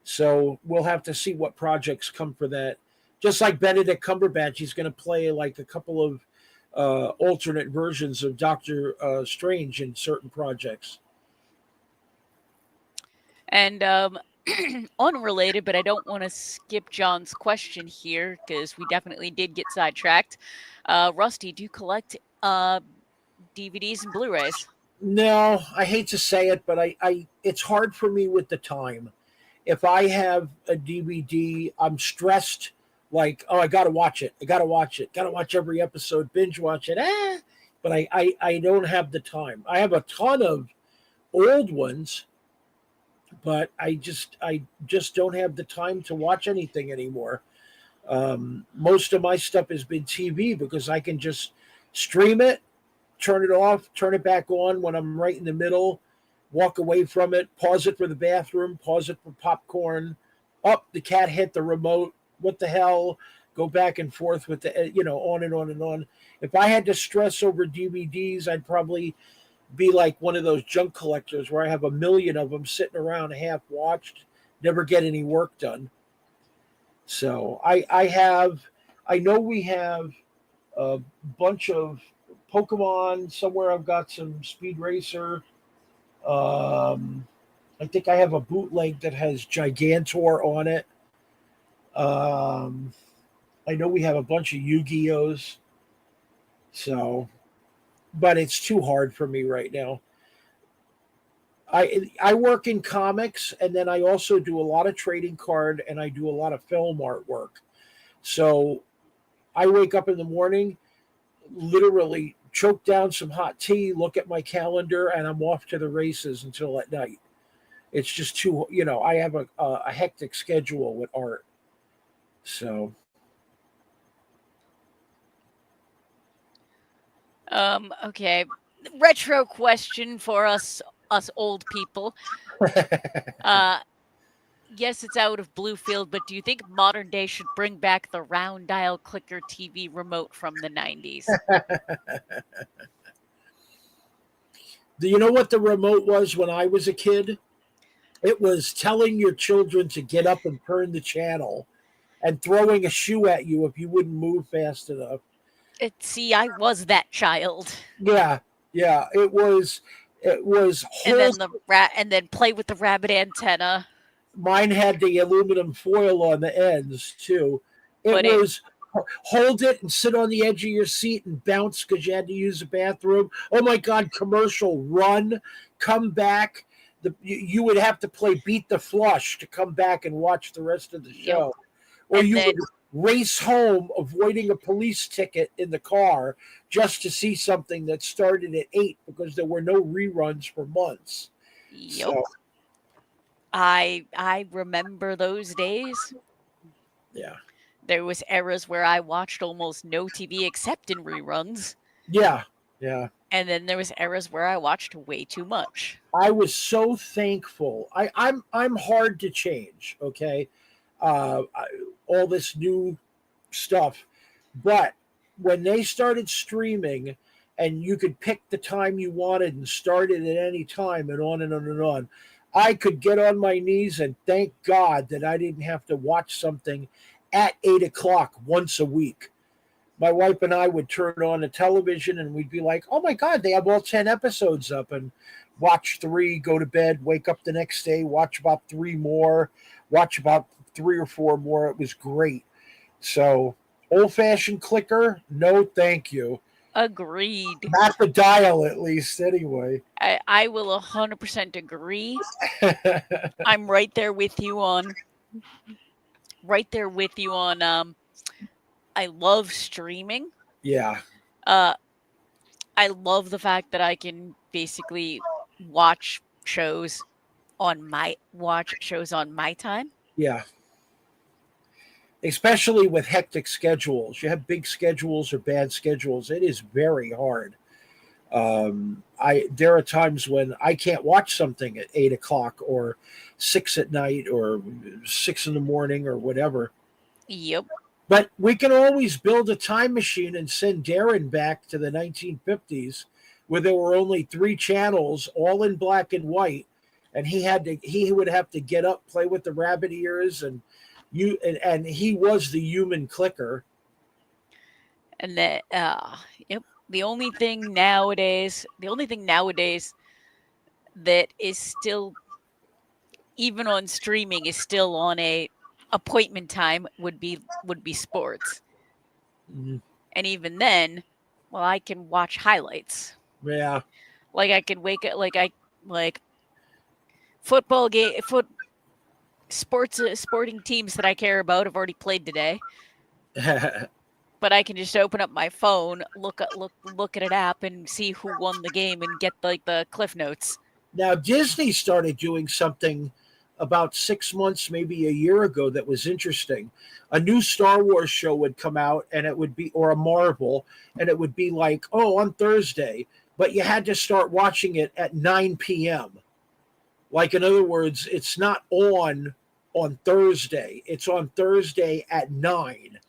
So we'll have to see what projects come for that. Just like Benedict Cumberbatch, he's going to play like a couple of alternate versions of Doctor Strange in certain projects. And unrelated, but I don't want to skip John's question here because we definitely did get sidetracked. Rusty, do you collect DVDs and Blu-rays? No, I hate to say it, but I it's hard for me with the time. If I have a DVD, I'm stressed. Like, oh, I gotta watch it. I gotta watch it. Gotta watch every episode. Binge watch it. But I don't have the time. I have a ton of old ones, but I just don't have the time to watch anything anymore. Most of my stuff has been TV because I can just stream it, turn it off, turn it back on when I'm right in the middle, walk away from it, pause it for the bathroom, pause it for popcorn. Up, the cat hit the remote. What the hell? Go back and forth with the, on and on and on. If I had to stress over DVDs, I'd probably be like one of those junk collectors where I have a million of them sitting around half watched, never get any work done. So I know we have a bunch of Pokemon. Somewhere I've got some Speed Racer. I think I have a bootleg that has Gigantor on it. I know we have a bunch of Yu-Gi-Ohs. So, but it's too hard for me right now. I work in comics, and then I also do a lot of trading card, and I do a lot of film artwork. So I wake up in the morning, literally choke down some hot tea, look at my calendar, and I'm off to the races until at night. It's just too, I have a hectic schedule with art. So, Okay. Retro question for us old people. Uh yes, it's out of Bluefield, but do you think modern day should bring back the round dial clicker TV remote from the 90s? do you know what the remote was when I was a kid? It was telling your children to get up and turn the channel and throwing a shoe at you if you wouldn't move fast enough. See, I was that child. Yeah, yeah, it was And whole. then the rat and then play with the rabbit antenna. Mine had the aluminum foil on the ends too. It But it was hold it and sit on the edge of your seat and bounce because you had to use the bathroom. Oh my God, commercial, run, come back. You would have to play Beat the Flush to come back and watch the rest of the Yep. show. Or And you then would race home avoiding a police ticket in the car just to see something that started at 8 because there were no reruns for months. yep. So, I remember those days. yeah. There was eras where I watched almost no TV except in reruns. Yeah. Yeah. And then there was eras where I watched way too much. I was so thankful. I'm hard to change, okay? All this new stuff. But when they started streaming and you could pick the time you wanted and start it at any time and on and on and on, I could get on my knees and thank God that I didn't have to watch something at 8 o'clock once a week. My wife and I would turn on the television and we'd be like, oh my God, they have all 10 episodes up, and watch three, go to bed, wake up the next day, watch about three more, watch about three or four more. It was great. So, old fashioned clicker, no thank you. Agreed. Not the dial, at least, anyway. I will 100% agree. I'm right there with you on. Right there with you on. I love streaming. Yeah. Uh, I love the fact that I can basically watch shows on my time. Yeah. Especially with hectic schedules. You have big schedules or bad schedules. It is very hard. There are times when I can't watch something at 8 o'clock or 6 at night or 6 in the morning or whatever. Yep. But we can always build a time machine and send Darren back to the 1950s where there were only 3 channels, all in black and white, and he would have to get up, play with the rabbit ears, and he was the human clicker. And that yep. The only thing nowadays that is still, even on streaming, is still on a appointment time would be sports. Mhm. And even then, well, I can watch highlights. Yeah. Like I could wake up, like football game, sporting teams that I care about have already played today. But I can just open up my phone, look at an app, and see who won the game and get like the cliff notes. Now Disney started doing something about 6 months, maybe a year ago, that was interesting. A new Star Wars show would come out, and it would be, or a Marvel, and it would be like, oh, on Thursday, but you had to start watching it at 9 p.m. Like, in other words, it's not on Thursday. It's on Thursday at 9.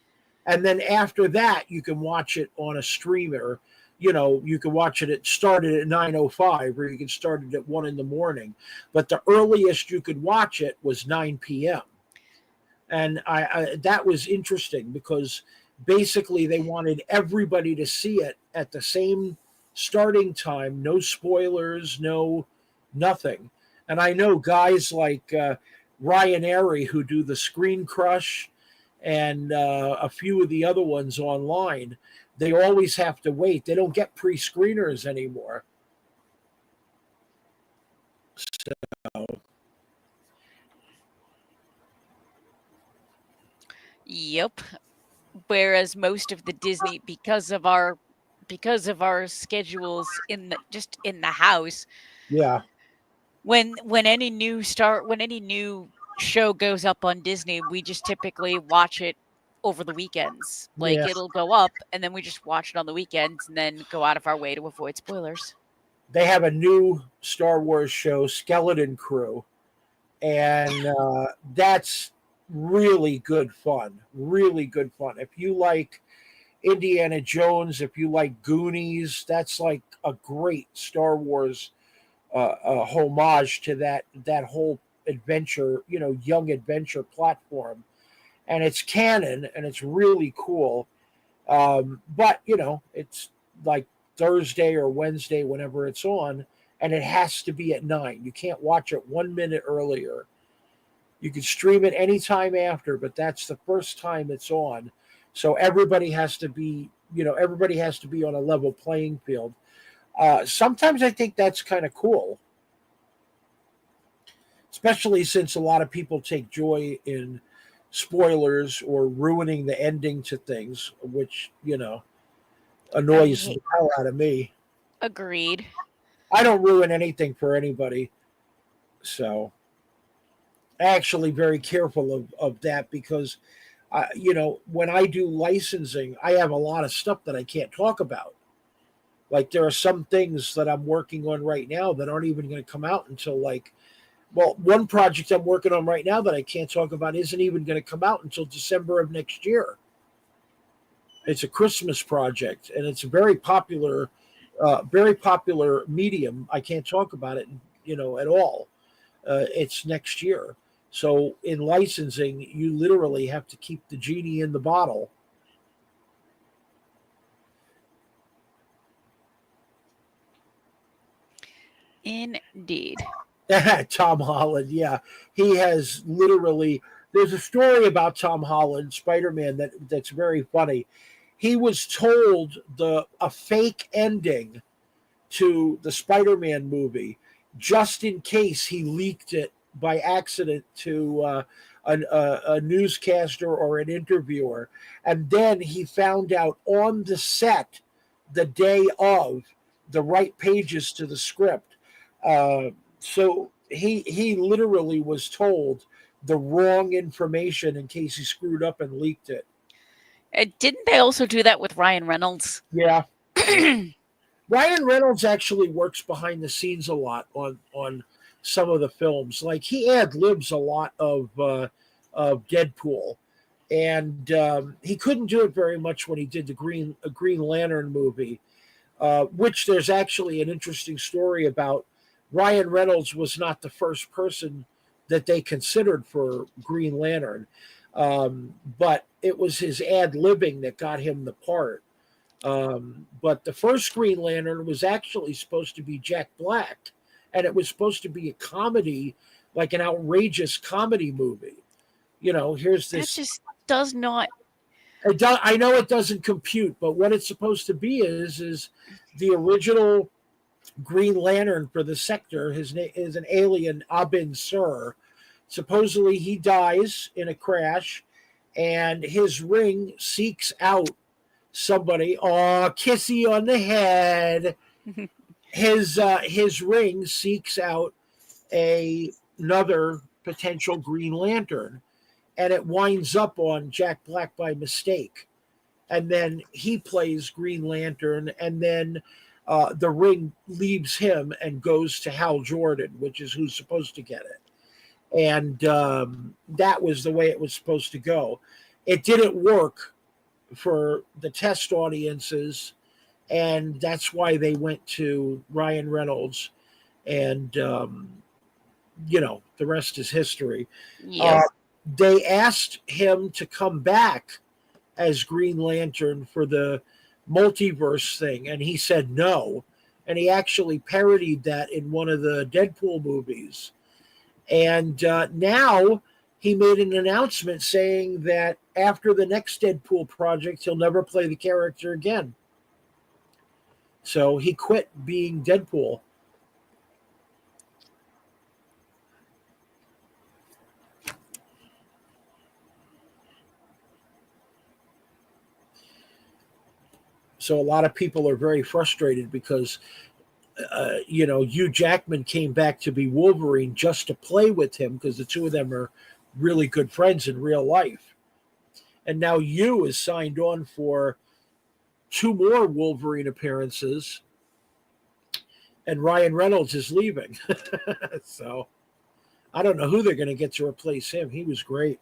And then after that, you can watch it on a streamer. You can watch it. It started at 9:05, or you can start it at 1 in the morning. But the earliest you could watch it was 9 p.m. And that was interesting because basically they wanted everybody to see it at the same starting time. No spoilers, no nothing. And I know guys like Ryan Airy who do the Screen Crush and a few of the other ones online. They always have to wait. They don't get pre-screeners anymore. So Yep. Whereas most of the Disney, because of our schedules in the house, yeah, when any new show goes up on Disney, we just typically watch it over the weekends. Like, yeah. it'll go up and then we just watch it on the weekends and then go out of our way to avoid spoilers. They have a new Star Wars show, Skeleton Crew, and that's really good fun. Really good fun. If you like Indiana Jones, if you like Goonies, that's like a great Star Wars homage to that whole adventure, young adventure platform. And it's canon and it's really cool. But it's like Thursday or Wednesday, whenever it's on, and it has to be at 9. You can't watch it 1 minute earlier. You can stream it anytime after, but that's the first time it's on. So everybody has to be on a level playing field. Sometimes I think that's kind of cool, especially since a lot of people take joy in spoilers or ruining the ending to things, which annoys the hell out of me. Agreed. I don't ruin anything for anybody, so actually very careful of that because when I do licensing, I have a lot of stuff that I can't talk about. Like, there are some things that I'm working on right now that aren't even going to come out until one project I'm working on right now that I can't talk about isn't even going to come out until December of next year. It's a Christmas project, and it's a very popular medium. I can't talk about it, at all. It's next year. So in licensing, you literally have to keep the genie in the bottle. Indeed. Tom Holland, yeah. He has literally, there's a story about Tom Holland, Spider-Man, that's very funny. he was told a fake ending to the Spider-Man movie, just in case he leaked it by accident to a newscaster or an interviewer. And then he found out on the set, the day of, the right pages to the script. So he literally was told the wrong information in case he screwed up and leaked it. Didn't they also do that with Ryan Reynolds? Yeah. Ryan Reynolds actually works behind the scenes a lot on some of the films. Like he ad libs a lot of Deadpool, and he couldn't do it very much when he did the Green Lantern movie, which there's actually an interesting story about. Ryan Reynolds was not the first person that they considered for Green Lantern, but it was his ad libbing that got him the part. But the first Green Lantern was actually supposed to be Jack Black, and it was supposed to be a comedy, like an outrageous comedy movie. Here's That this. just does not. I know it doesn't compute, but what it's supposed to be is the original Green Lantern for the Sector. His name is an alien, Abin Sur. Supposedly, he dies in a crash, and his ring seeks out somebody. Oh, kissy on the head. His ring seeks out another potential Green Lantern, and it winds up on Jack Black by mistake. And then he plays Green Lantern, and then the ring leaves him and goes to Hal Jordan, which is who's supposed to get it. And that was the way it was supposed to go. It didn't work for the test audiences, and that's why they went to Ryan Reynolds, and the rest is history. Yes. They asked him to come back as Green Lantern for the multiverse thing, and he said no. And he actually parodied that in one of the Deadpool movies. And now he made an announcement saying that after the next Deadpool project, he'll never play the character again. So he quit being Deadpool. So a lot of people are very frustrated because, Hugh Jackman came back to be Wolverine just to play with him because the two of them are really good friends in real life. And now Hugh is signed on for 2 more Wolverine appearances, and Ryan Reynolds is leaving. So I don't know who they're going to get to replace him. He was great.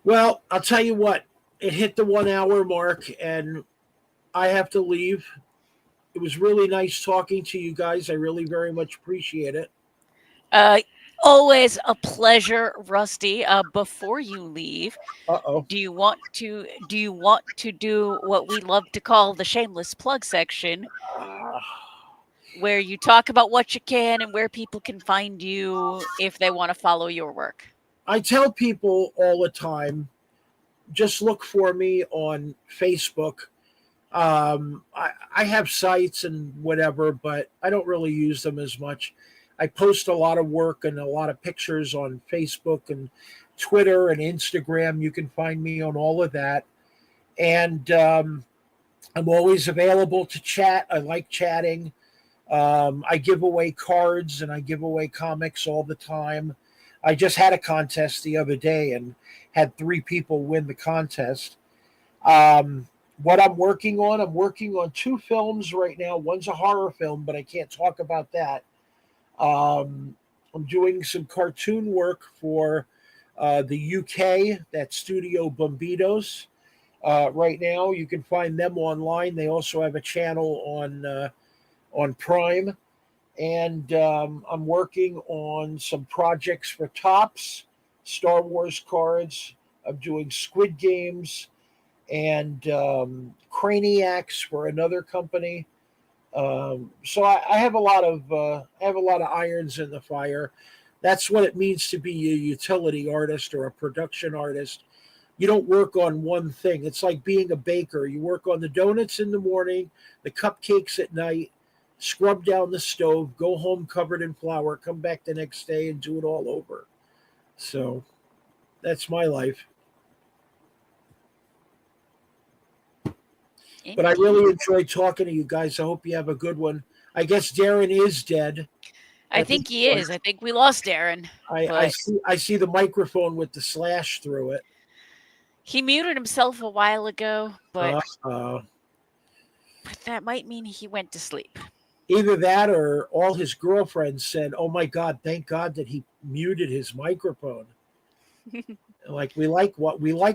Well, I'll tell you what, it hit the 1 hour mark, and I have to leave. It was really nice talking to you guys. I really very much appreciate it. Always a pleasure, Rusty. Before you leave, Uh-oh. do you want to do what we love to call the shameless plug section, where you talk about what you can and where people can find you if they want to follow your work? I tell people all the time, just look for me on Facebook. I have sites and whatever, but I don't really use them as much. I post a lot of work and a lot of pictures on Facebook and Twitter and Instagram. You can find me on all of that. And I'm always available to chat. I like chatting. I give away cards and I give away comics all the time. I just had a contest the other day and had 3 people win the contest. What I'm working on 2 films right now. One's a horror film, but I can't talk about that. I'm doing some cartoon work for the UK, that Studio Bombitos. Right now, you can find them online. They also have a channel on Prime. And I'm working on some projects for Topps, Star Wars cards. I'm doing Squid Games and Craniacs for another company. So I have a lot of irons in the fire. That's what it means to be a utility artist or a production artist. You don't work on one thing. It's like being a baker. You work on the donuts in the morning, the cupcakes at night, scrub down the stove, go home covered in flour, come back the next day and do it all over. So that's my life. But I Indeed. really enjoyed talking to you guys. I hope you have a good one. I guess Darren is dead I at this think he point. is. I think we lost Darren, I but see the microphone with the slash through it. he muted himself a while ago, Uh, uh, but that might mean he went to sleep. Either that or all his girlfriends said, "Oh my God, thank God that he muted his microphone." Like we like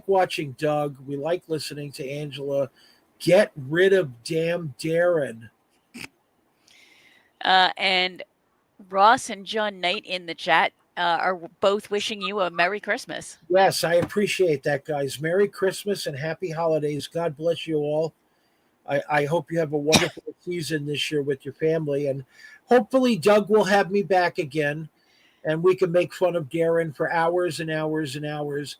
watching Doug. We like listening to Angela. Get rid of damn Darren. And Ross and John Knight in the chat are both wishing you a Merry Christmas. Yes, I appreciate that, guys. Merry Christmas and happy holidays. God bless you all. I hope you have a wonderful season this year with your family. And hopefully, Doug will have me back again and we can make fun of Darren for hours and hours and hours.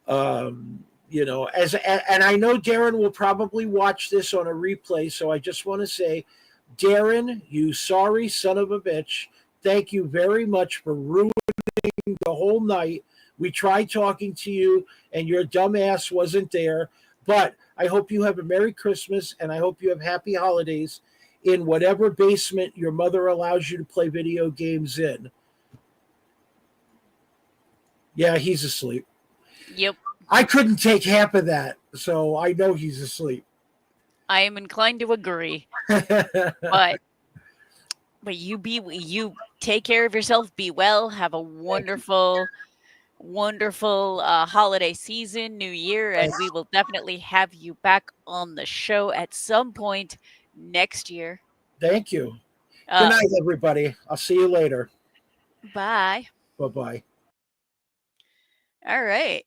And I know Darren will probably watch this on a replay. So I just want to say, Darren, you sorry son of a bitch. Thank you very much for ruining the whole night. We tried talking to you, and your dumb ass wasn't there. But I hope you have a Merry Christmas, and I hope you have happy holidays in whatever basement your mother allows you to play video games in. Yeah, he's asleep. Yep. I couldn't take half of that, so I know he's asleep. I am inclined to agree. But you take care of yourself, be well, have a wonderful holiday season, new year, and we will definitely have you back on the show at some point next year. Thank you. Good night, everybody. I'll see you later. Bye. Bye-bye. All right.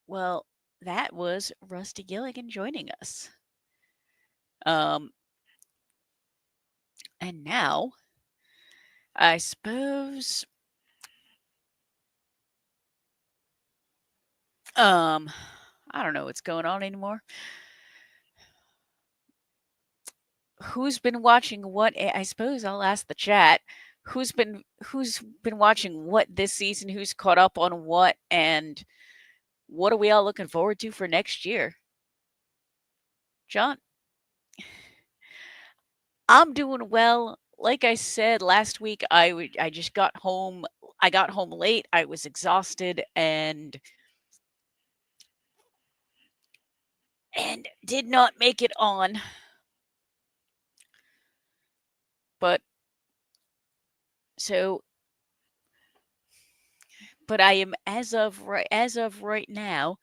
Well, that was Rusty Gilligan joining us. And now, I suppose, I don't know what's going on anymore. Who's been watching what? I suppose I'll ask the chat. Who's been watching what this season? Who's caught up on what? And what are we all looking forward to for next year? John? I'm doing well. Like I said last week, I just got home. I got home late. I was exhausted and did not make it on. But I am as of right now,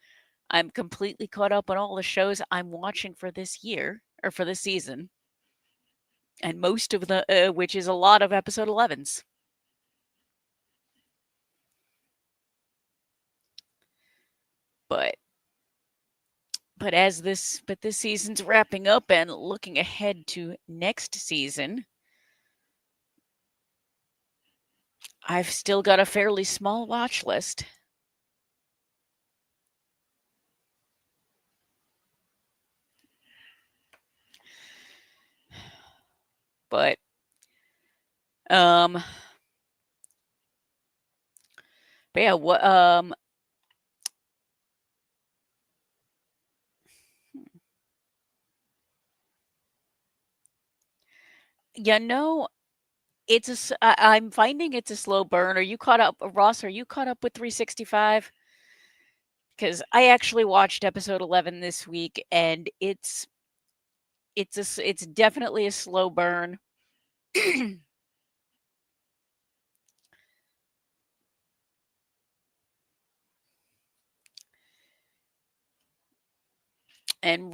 I'm completely caught up on all the shows I'm watching for this year or for this season. And most of the which is a lot of episode 11s. But this season's wrapping up and looking ahead to next season, I've still got a fairly small watch list. But yeah, what you know, I'm finding it's a slow burn. Are you caught up, Ross? Are you caught up with 365? Because I actually watched episode 11 this week, and it's definitely a slow burn. And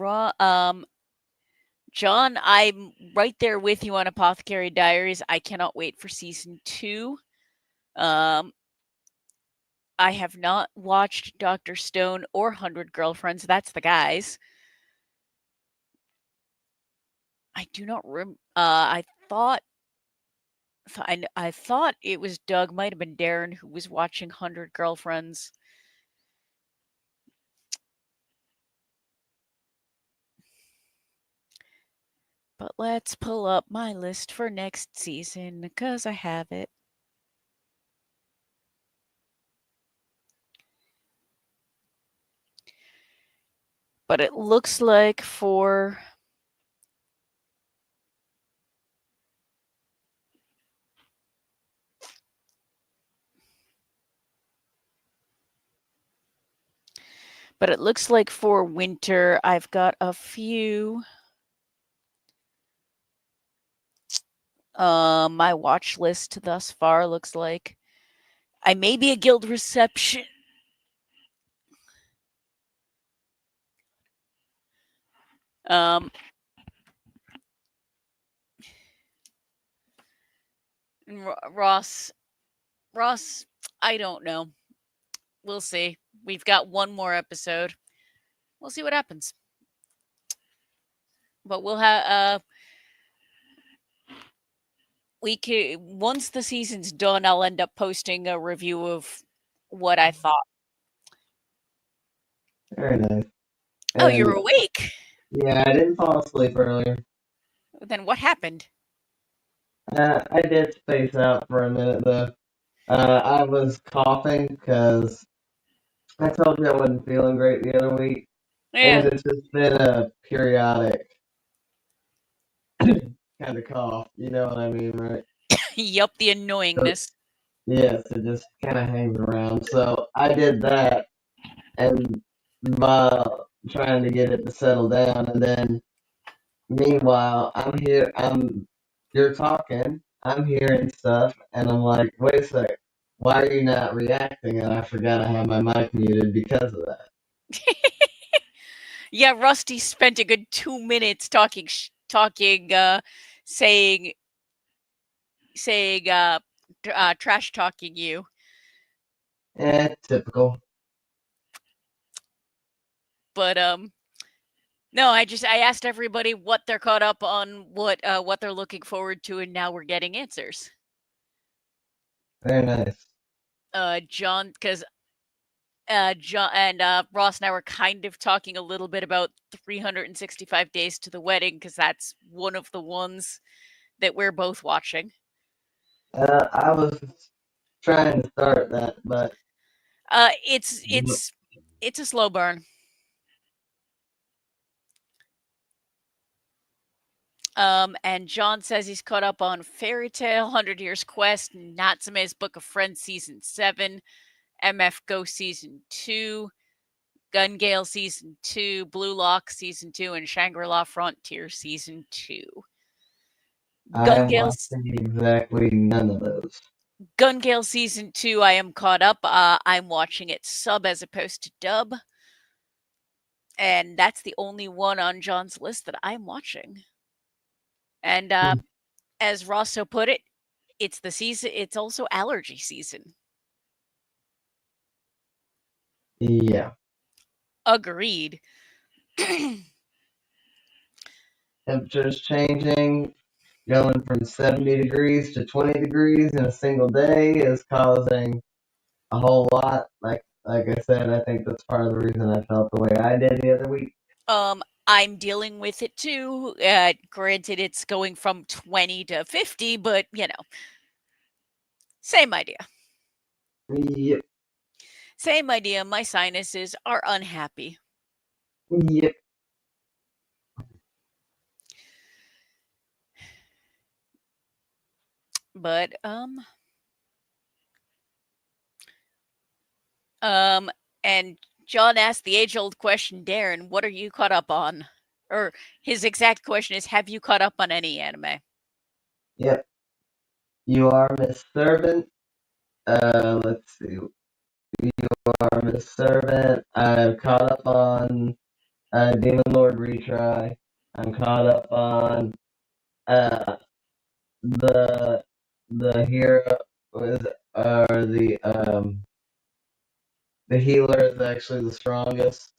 John, I'm right there with you on Apothecary Diaries. I cannot wait for season 2. I have not watched Dr. Stone or 100 Girlfriends. That's the guys. I do not I thought I thought it was Doug, might have been Darren, who was watching 100 Girlfriends. But let's pull up my list for next season, because I have it. But it looks like for winter, I've got a few. My watch list thus far looks like I may be a guild reception. Ross, I don't know. We'll see. We've got one more episode. We'll see what happens. But we'll have we could, once the season's done, I'll end up posting a review of what I thought. Very nice. Oh, you're awake. Yeah, I didn't fall asleep earlier. Then what happened? I did space out for a minute though. I was coughing because I told you I wasn't feeling great the other week, and Yeah. it's just been a periodic kind of cough. You know what I mean, right? Yup, the annoyingness. Yes, it just kind of hangs around. So I did that, and trying to get it to settle down, and then meanwhile you're talking, I'm hearing stuff, and I'm like, wait a sec, why are you not reacting? And I forgot I had my mic muted because of that. Yeah, Rusty spent a good 2 minutes saying trash talking you. Typical. But no, I asked everybody what they're caught up on, what they're looking forward to, and now we're getting answers. Very nice. John, because John and Ross and I were kind of talking a little bit about 365 Days to the Wedding, because that's one of the ones that we're both watching. I was trying to start that, but it's a slow burn. And John says he's caught up on Fairy Tale, 100 Years Quest, Natsume's Book of Friends Season 7, MF Go Season 2, Gun Gale Season 2, Blue Lock Season 2, and Shangri-La Frontier Season 2. I am watching exactly none of those. Gun Gale Season 2, I am caught up. I'm watching it sub as opposed to dub. And that's the only one on John's list that I'm watching. And as Rosso put it, it's the season. It's also allergy season. Yeah. Agreed. Temperatures changing, going from 70 degrees to 20 degrees in a single day is causing a whole lot. Like I said, I think that's part of the reason I felt the way I did the other week. I'm dealing with it too. Granted, it's going from 20 to 50, but same idea. Yep. Same idea. My sinuses are unhappy. Yep. But and John asked the age-old question, Darren, what are you caught up on? Or his exact question is, have you caught up on any anime? Yep. You Are Miss Servant. Let's see. You Are Miss Servant. I've caught up on Demon Lord Retry. I'm caught up on the hero was the healer is actually the strongest.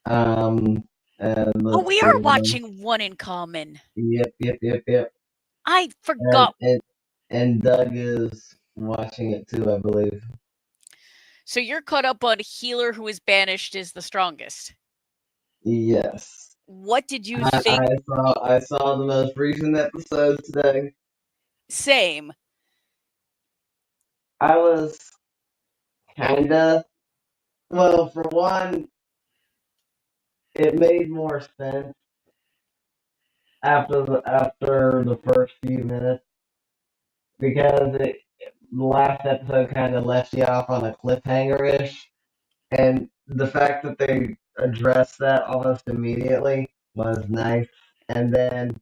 And we are watching One in Common. Yep. I forgot. And Doug is watching it too, I believe. So you're caught up on Healer Who is Banished is the Strongest. Yes. What did you think? I saw the most recent episode today. Same. I was kinda, well, for one, it made more sense after the first few minutes because the last episode kind of left you off on a cliffhanger ish, and the fact that they addressed that almost immediately was nice. And then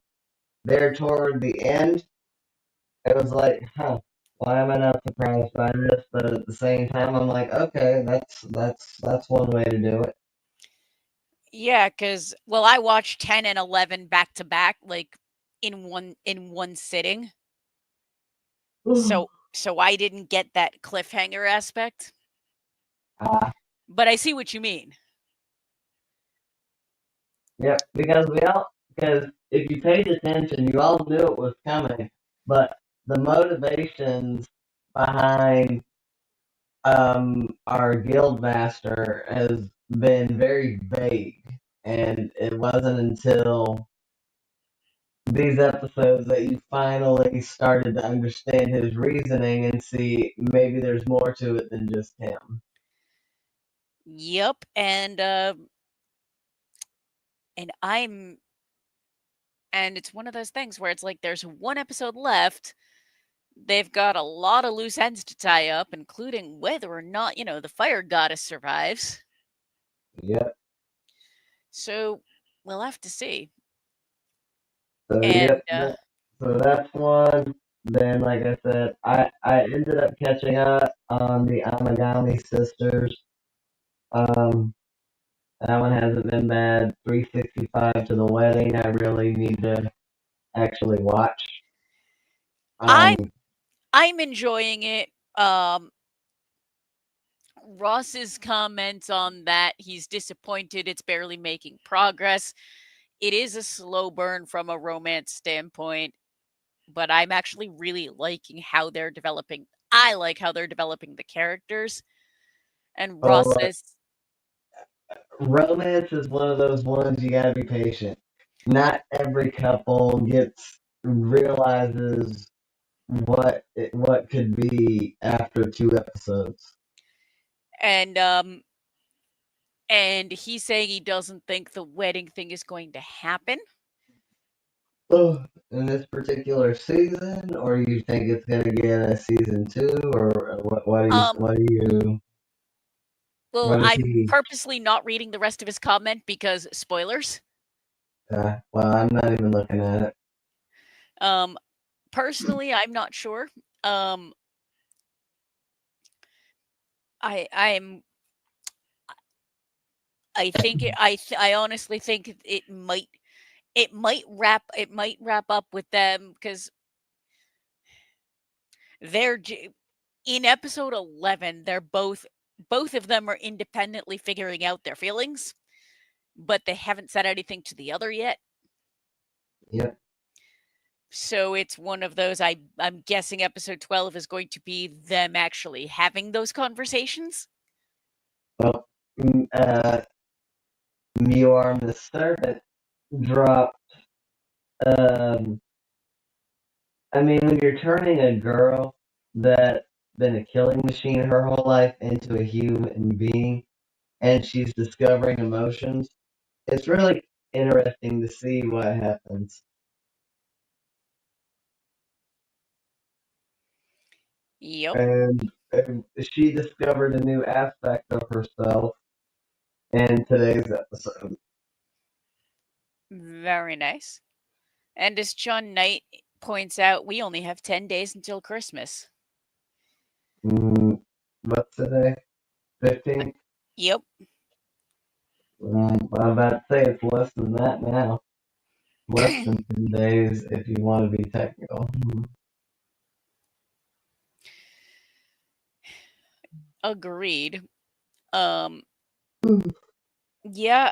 there toward the end, it was like, huh, why am I not surprised by this? But at the same time, I'm like, okay, that's one way to do it. Yeah, because well, I watched 10 and 11 back to back, like in one sitting. So I didn't get that cliffhanger aspect. Ah, But I see what you mean. yep, because if you paid attention, you all knew it was coming, but the motivations behind our guild master has been very vague, and it wasn't until these episodes that you finally started to understand his reasoning and see maybe there's more to it than just him. Yep, and it's one of those things where it's like there's one episode left. They've got a lot of loose ends to tie up, including whether or not, the fire goddess survives. Yep. So we'll have to see. So And yep. So that's one. Then, like I said, I ended up catching up on the Amagami sisters. Um, that one hasn't been bad. 365 to the wedding. I really need to actually watch. I'm Um, I'm enjoying it. Ross's comments on that, he's disappointed it's barely making progress. It is a slow burn from a romance standpoint, but I'm actually really liking how they're developing. I like how they're developing the characters. And oh, Ross says, romance is one of those ones you gotta be patient. Not every couple realizes what could be after 2 episodes. and he's saying he doesn't think the wedding thing is going to happen. Oh, in this particular season, or you think it's gonna get a season 2, or Um, well, what is I'm he? purposely not reading the rest of his comment because spoilers. Well, I'm not even looking at it. Um, personally, I'm not sure. Um, I'm I think I honestly think it might wrap up with them because they're in episode 11. They're both of them are independently figuring out their feelings, but they haven't said anything to the other yet. Yep. So it's one of those. I'm guessing episode 12 is going to be them actually having those conversations. Well, Muarm the servant dropped. Um, I mean, when you're turning a girl that's been a killing machine her whole life into a human being, and she's discovering emotions, it's really interesting to see what happens. Yep. And she discovered a new aspect of herself in today's episode. Very nice. And as John Knight points out, we only have 10 days until Christmas. What's today? 15th? Yep. I'm about to say it's less than that now. Less than 10 days if you want to be technical. Agreed. Um yeah,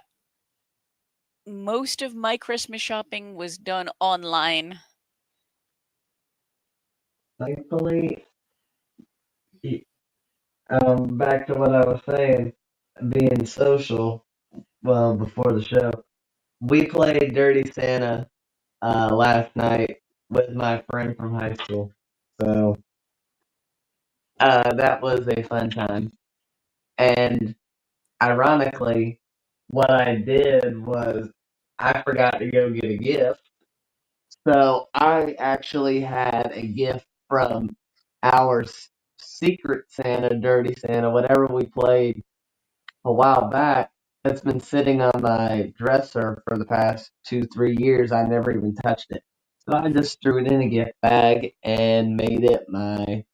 most of my Christmas shopping was done online. Thankfully, back to what I was saying, being social. Well, before the show, we played Dirty Santa last night with my friend from high school. So that was a fun time. And ironically, what I did was I forgot to go get a gift. So I actually had a gift from our Secret Santa, Dirty Santa, whatever we played a while back. It's been sitting on my dresser for the past 2, 3 years. I never even touched it. So I just threw it in a gift bag and made it my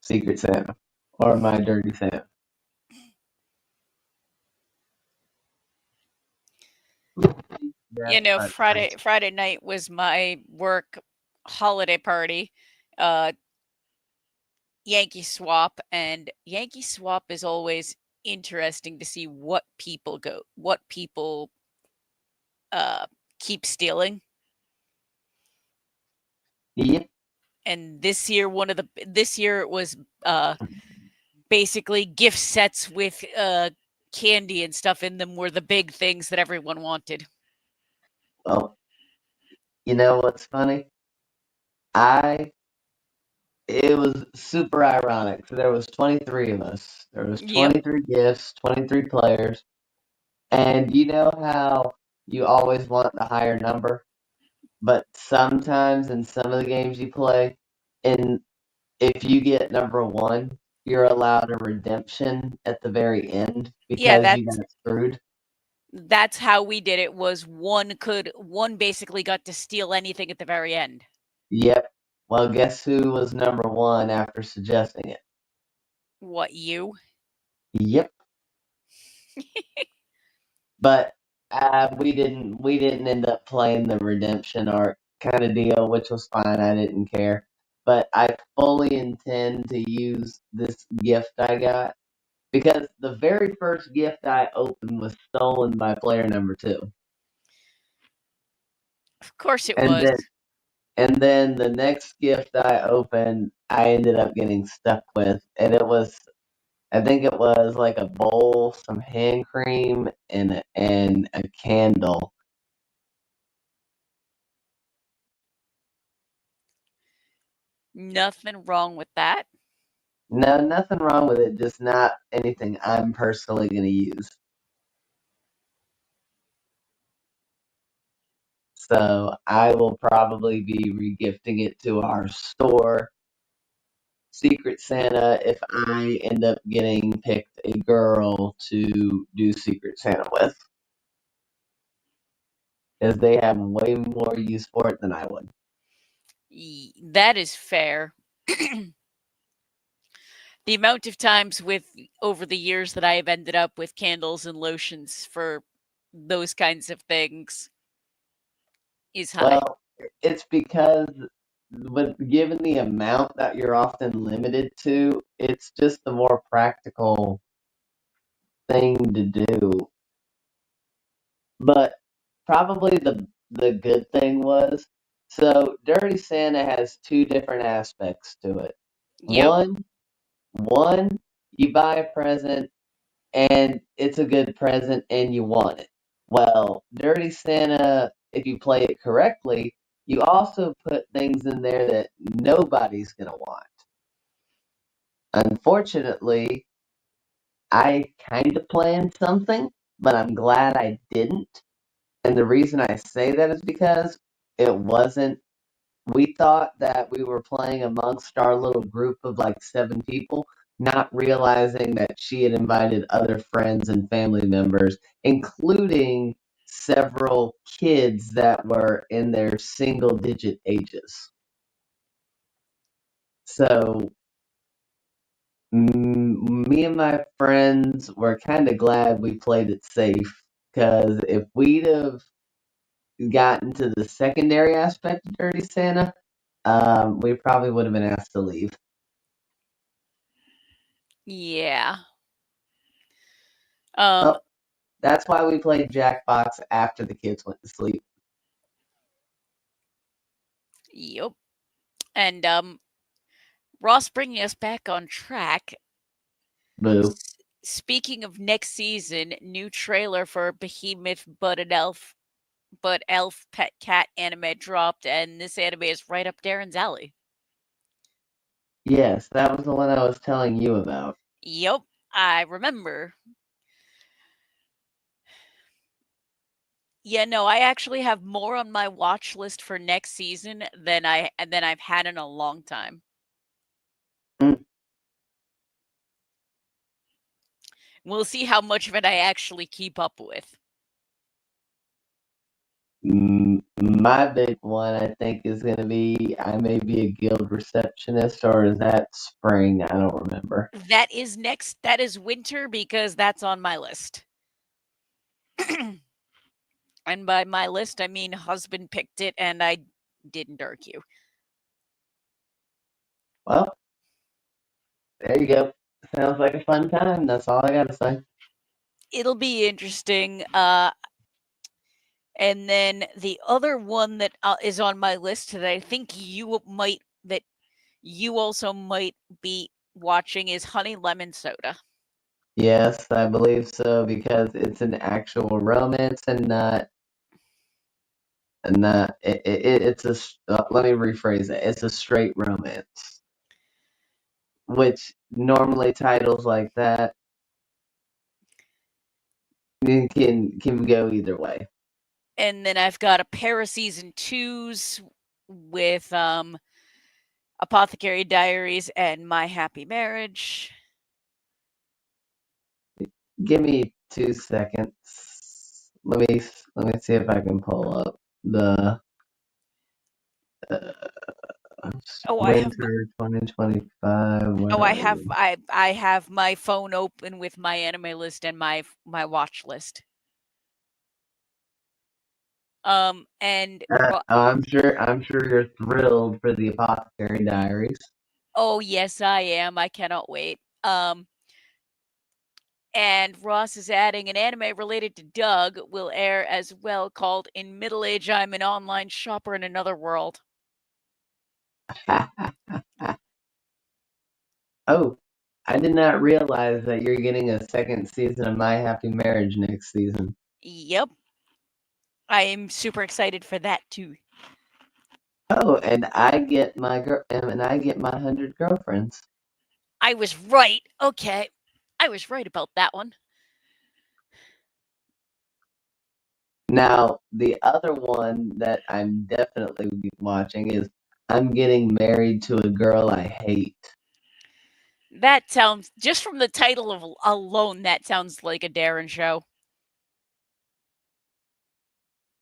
Secret Santa or my Dirty Santa. You Yes, know, but Friday night was my work holiday party. Uh, Yankee Swap, and Yankee Swap is always interesting to see what people uh keep stealing. yep. And this year it was basically gift sets with candy and stuff in them were the big things that everyone wanted. Well, you know what's funny? I It was super ironic. So there was 23 of us. There was Yep. 23 gifts, 23 players. And you know how you always want the higher number, but sometimes in some of the games you play, and if you get number one, you're allowed a redemption at the very end Yeah, because you got screwed. that's how we did it was one basically got to steal anything at the very end. Yep. Well, guess who was number one after suggesting it? What, you? Yep. But we didn't end up playing the redemption arc kind of deal, which was fine. I didn't care. But I fully intend to use this gift I got because the very first gift I opened was stolen by player number two. Of course it And was. then the next gift I opened, I ended up getting stuck with, and I think it was like a bowl, some hand cream, and a candle. Nothing wrong with that. No, nothing wrong with it, just not anything I'm personally going to use. So I will probably be regifting it to our store Secret Santa if I end up getting picked a girl to do Secret Santa with, because they have way more use for it than I would. That is fair. The amount of times with over the years that I have ended up with candles and lotions for those kinds of things is high. Well, it's because given the amount that you're often limited to, it's just the more practical thing to do. But probably the good thing was, so Dirty Santa has two different aspects to it. Yep. One, you buy a present and it's a good present and you want it. Well, Dirty Santa, if you play it correctly, you also put things in there that nobody's gonna want. Unfortunately, I kind of planned something, but I'm glad I didn't. And the reason I say that is because it wasn't. We thought that we were playing amongst our little group of like 7 people, not realizing that she had invited other friends and family members, including several kids that were in their single digit ages. So me and my friends were kind of glad we played it safe because if we'd have gotten to the secondary aspect of Dirty Santa, we probably would have been asked to leave. Yeah. Um Oh, that's why we played Jackbox after the kids went to sleep. yep. And Ross, bringing us back on track. Boo. Speaking of next season, new trailer for Behemoth but Elf Pet Cat anime dropped, and this anime is right up Darren's alley. Yes, that was the one I was telling you about. Yep, I remember. Yeah, no, I actually have more on my watch list for next season than I've had in a long time. Mm. We'll see how much of it I actually keep up with. My big one, I think, is going to be I may be a guild receptionist, or is that spring? I don't remember. That is next. That is winter because that's on my list. And by my list, I mean husband picked it and I didn't argue. Well, there you go. Sounds like a fun time. That's all I got to say. It'll be interesting. And then the other one that is on my list that I think that you also might be watching is Honey Lemon Soda. Yes, I believe so because it's an actual romance and not it's a let me rephrase it. It's a straight romance, which normally titles like that can go either way. And then I've got a pair of season 2s with Apothecary Diaries and My Happy Marriage. Give me 2 seconds. Let me see if I can pull up the uh, Oh, I have winter 2025. Where are you? I have my phone open with my anime list and my watch list. And I'm sure you're thrilled for the Apothecary Diaries. oh yes, I am. I cannot wait. And Ross is adding an anime related to Doug will air as well called In Middle Age I'm an Online Shopper in Another World. Oh, I did not realize that you're getting a second season of My Happy Marriage next season. Yep. I am super excited for that too. Oh, and I get my 100 girlfriends. I was right. Okay. I was right about that one. Now, the other one that I'm definitely watching is I'm Getting Married to a Girl I Hate. That sounds, just from the title of alone, that sounds like a Darren show.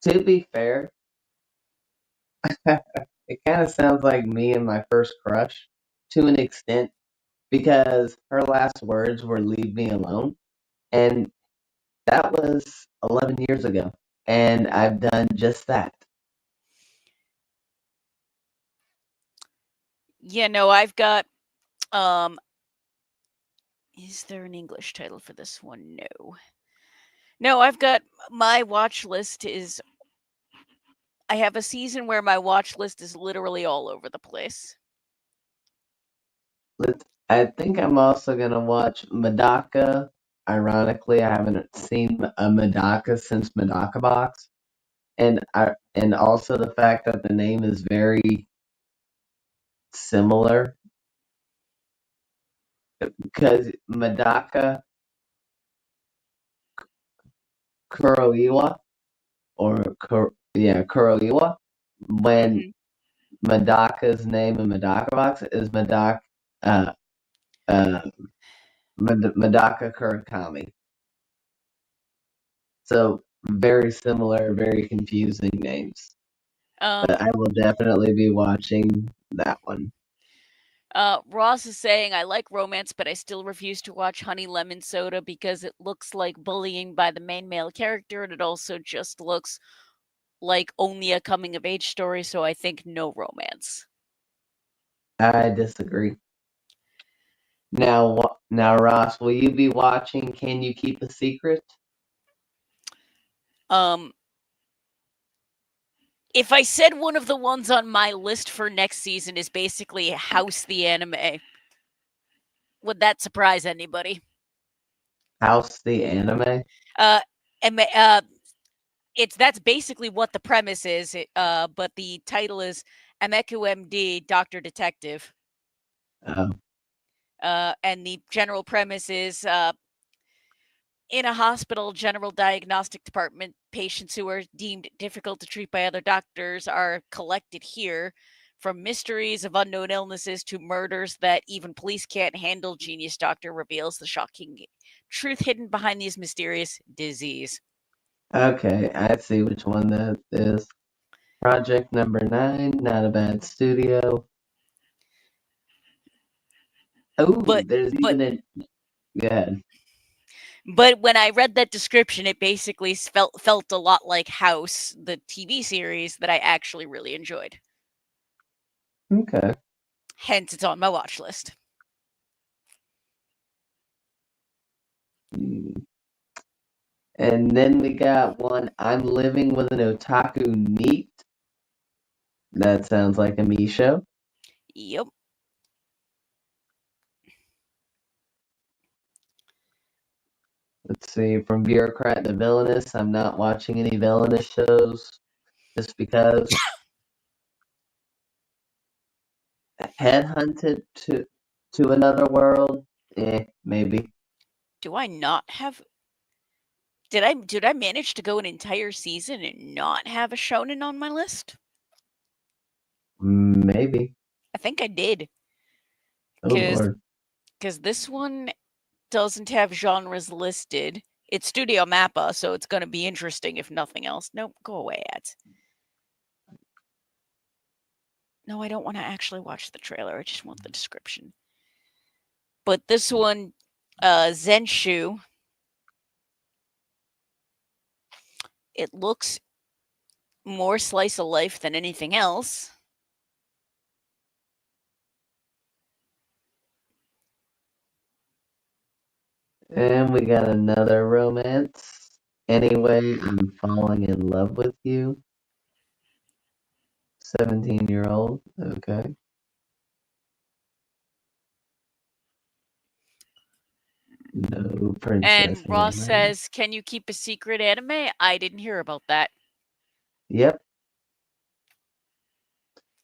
To be fair, it kind of sounds like me and my first crush to an extent because her last words were leave me alone. And that was 11 years ago. And I've done just that. Yeah, no, I've got is there an English title for this one? No. No, I've got my watch list is I have a season where my watch list is literally all over the place. I think I'm also going to watch Medaka. Ironically, I haven't seen a Medaka since Medaka Box. And also the fact that the name is very similar because Medaka Kuroiwa Kuroiwa when Mhm. Medaka's name in Medaka Box is uh, uh, Medaka Kurakami. So very similar, very confusing names. But I will definitely be watching that one. Ross is saying, I like romance, but I still refuse to watch Honey Lemon Soda because it looks like bullying by the main male character, and it also just looks like only a coming of age story, so I think no romance. I disagree. Now, Ross, will you be watching Can You Keep a Secret? Um, If I said one of the ones on my list for next season is basically House the Anime, would that surprise anybody? House the anime? Uh, that's basically what the premise is. But the title is Ameku MD, Doctor Detective. Oh. And the general premise is in a hospital general diagnostic department, patients who are deemed difficult to treat by other doctors are collected here. From mysteries of unknown illnesses to murders that even police can't handle, Genius Doctor reveals the shocking truth hidden behind these mysterious disease. Okay, I see which one that is. Project number 9, not a bad studio. Oh, But there's but even a. Go ahead. but when I read that description, it basically felt a lot like House, the TV series that I actually really enjoyed. Okay. Hence, it's on my watch list. And then we got one, I'm living with an otaku neat. That sounds like a me show. Yep. Let's see, from bureaucrat to villainous. I'm not watching any villainous shows just because. Headhunted to another world. Maybe. Do I not have? Did I manage to go an entire season and not have a shonen on my list? Maybe. I think I did. Oh Lord. Because this one doesn't have genres listed. It's Studio Mappa, so it's going to be interesting if nothing else. Nope, go away, ads. No, I don't want to actually watch the trailer. I just want the description. But this one, Zenshu, it looks more slice of life than anything else. And we got another romance. Anyway, I'm falling in love with you. 17-year-old. Okay. No princess. And Ross anime. says, "Can you keep a secret anime?" I didn't hear about that. Yep.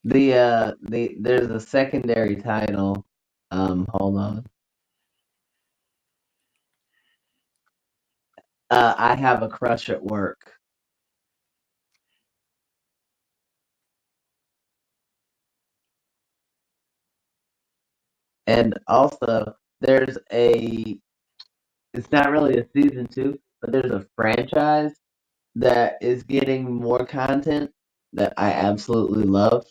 There's a secondary title. Hold on. I have a crush at work. And also there's it's not really a season 2, but there's a franchise that is getting more content that I absolutely love.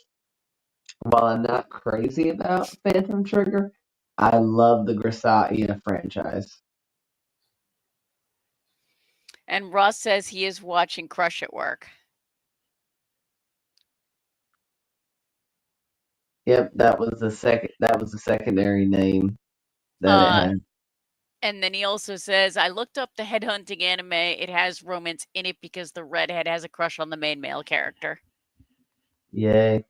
While I'm not crazy about Phantom Trigger, I love the Grisaia franchise. And Ross says he is watching Crush at Work. Yep, that was the secondary name that it had. And then he also says, I looked up the headhunting anime. It has romance in it because the redhead has a crush on the main male character. Yay.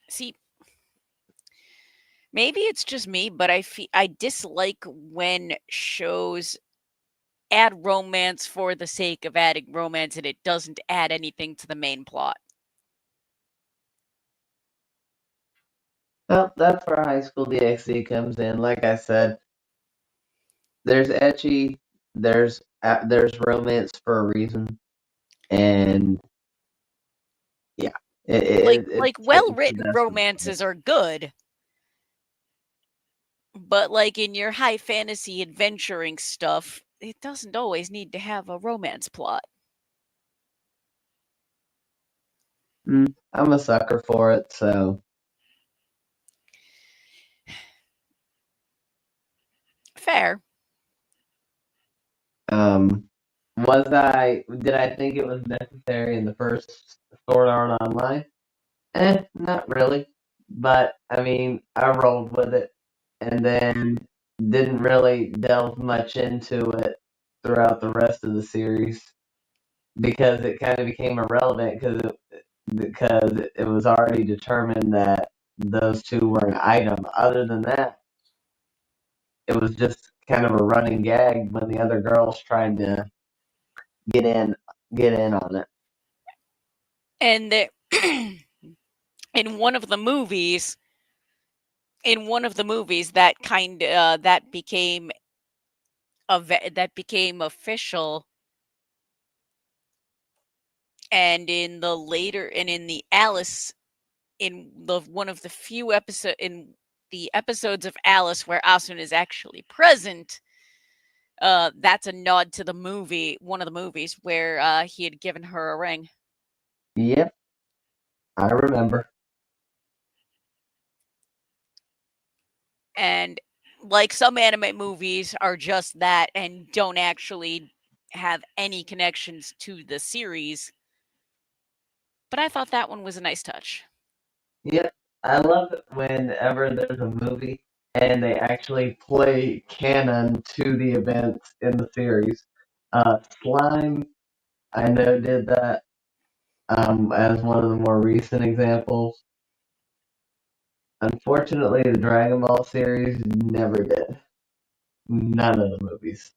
See, maybe it's just me, but I dislike when shows add romance for the sake of adding romance and it doesn't add anything to the main plot. Well, that's where High School DxD comes in. Like I said, there's ecchi, there's romance for a reason, and yeah, like well-written romances are good, but like in your high fantasy adventuring stuff, it doesn't always need to have a romance plot. I'm a sucker for it, so Fair. Did I think it was necessary in the first Sword Art Online? Not really. But I mean, I rolled with it and then didn't really delve much into it throughout the rest of the series because it kind of became irrelevant because it was already determined that those two were an item. Other than that, it was just kind of a running gag when the other girls tried to get in get in on it. And in one of the movies, that that became official, and in the Alice, in the one of the few episode in the episodes of Alice where Asuna is actually present, that's a nod to the movie, one of the movies where he had given her a ring. Yep, I remember. And like some anime movies are just that and don't actually have any connections to the series. But I thought that one was a nice touch. Yep, I love it whenever there's a movie and they actually play canon to the events in the series. Slime, I know, did that as one of the more recent examples. Unfortunately, the Dragon Ball series never did. None of the movies.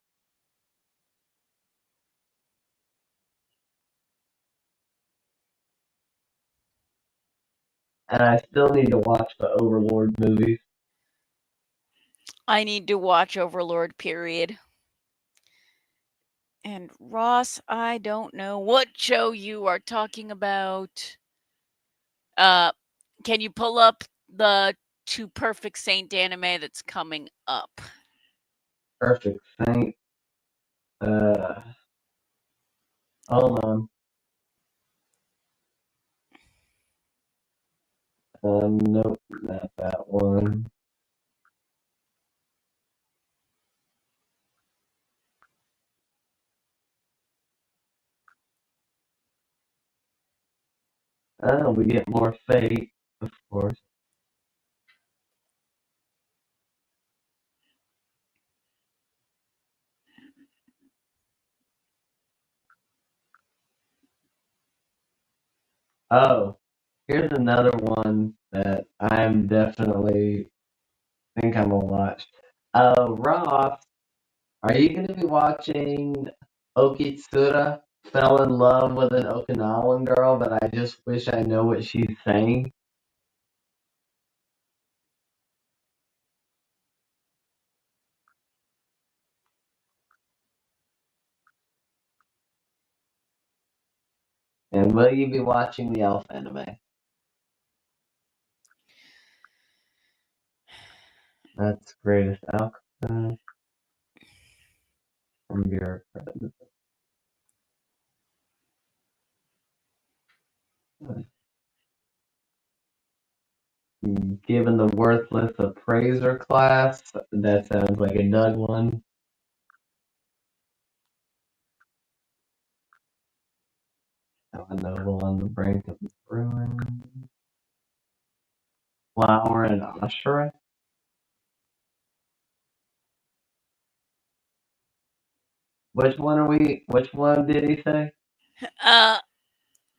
And I still need to watch the Overlord movies. I need to watch Overlord, period. And Ross, I don't know what show you are talking about. Can you pull up the Two Perfect Saint anime that's coming up? Perfect Saint. Uh, Hold on. Nope, not that one. Oh, we get more Fate, of course. Oh, here's another one that I'm definitely think I'm gonna watch. Ross, are you gonna be watching Okitsura fell in love with an Okinawan girl, but I just wish I know what she's saying? And will you be watching the Elf anime? That's Greatest Alchemist from your friend. Given the worthless appraiser class, that sounds like a Doug one. A noble on the brink of ruin. Flower and Ashura. Which one did he say?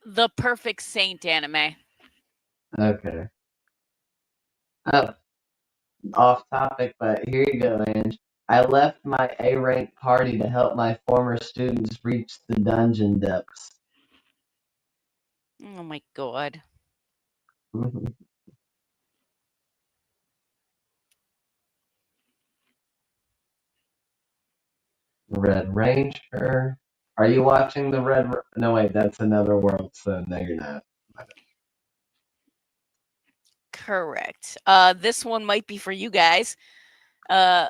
The Perfect Saint anime. Okay. Oh, off topic, but here you go, Ange. I left my A rank party to help my former students reach the dungeon depths. Oh my god. Red Ranger. Are you watching the No, wait, that's another world, so no, you're not. Correct. This one might be for you guys. I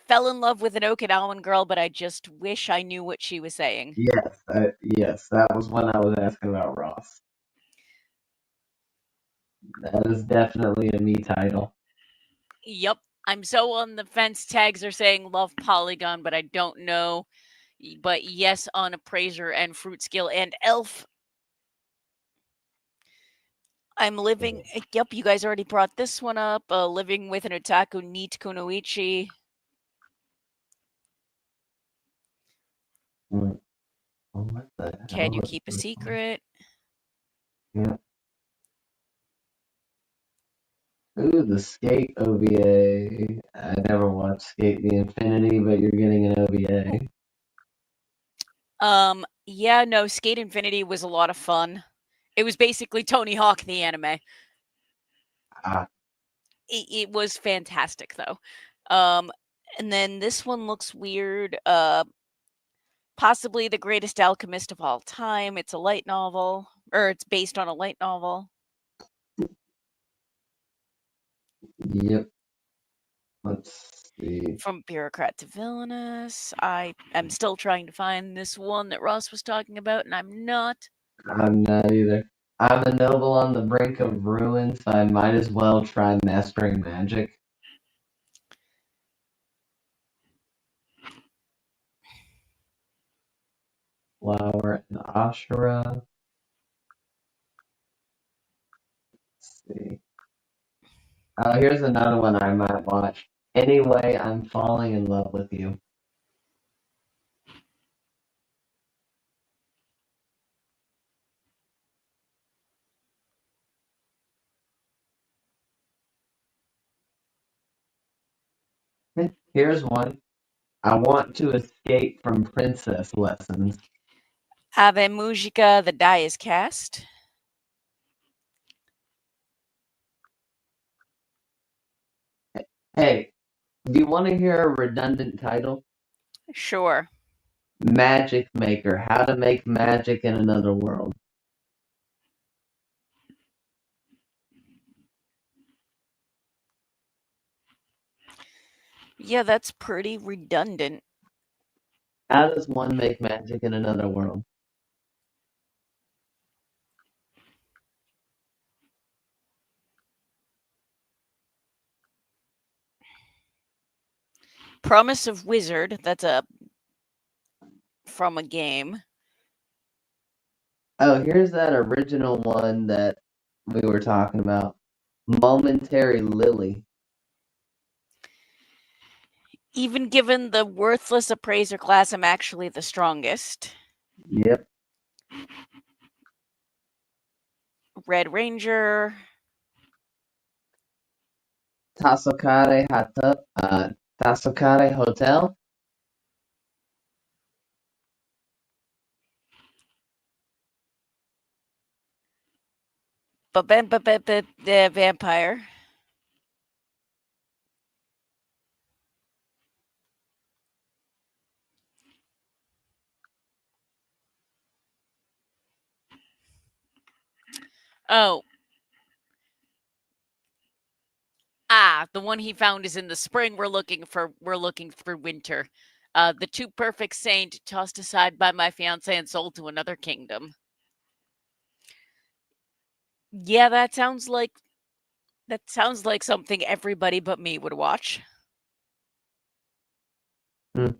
fell in love with an Okinawan girl, but I just wish I knew what she was saying. Yes, that was when I was asking about Ross. That is definitely a me title. Yep. I'm so on the fence. Tags are saying love Polygon, but I don't know. But yes, on Appraiser and Fruit Skill and Elf. I'm living. Yep, you guys already brought this one up. Living with an otaku, Neat Kunoichi. What the Can you hell? keep a secret? Yeah. Ooh, the Skate OVA. I never watched Skate the Infinity, but you're getting an OVA. Yeah, no, Skate Infinity was a lot of fun. It was basically Tony Hawk the anime. Ah, It was fantastic though. And then this one looks weird. Possibly the greatest alchemist of all time. It's a light novel, or it's based on a light novel. yep. Let's see. From bureaucrat to villainous. I am still trying to find this one that Ross was talking about, and I'm not. I'm not either. I'm a noble on the brink of ruin, so I might as well try mastering magic. Flower and Ashura. Let's see. Oh, here's another one I might watch. Anyway, I'm falling in love with you. Here's one. I want to escape from princess lessons. Ave Musica, the die is cast. Hey, do you want to hear a redundant title? Sure. Magic Maker. How to make magic in another world. Yeah, that's pretty redundant. How does one make magic in another world? Promise of Wizard, that's a from a game. Oh, here's that original one that we were talking about. Momentary Lily. Even given the worthless appraiser class, I'm actually the strongest. Yep. Red Ranger. Tasokare Hotel. The vampire. Oh. The one he found is in the spring. We're looking for winter. The too perfect saint tossed aside by my fiance and sold to another kingdom. Yeah, that sounds like something everybody but me would watch. Hmm.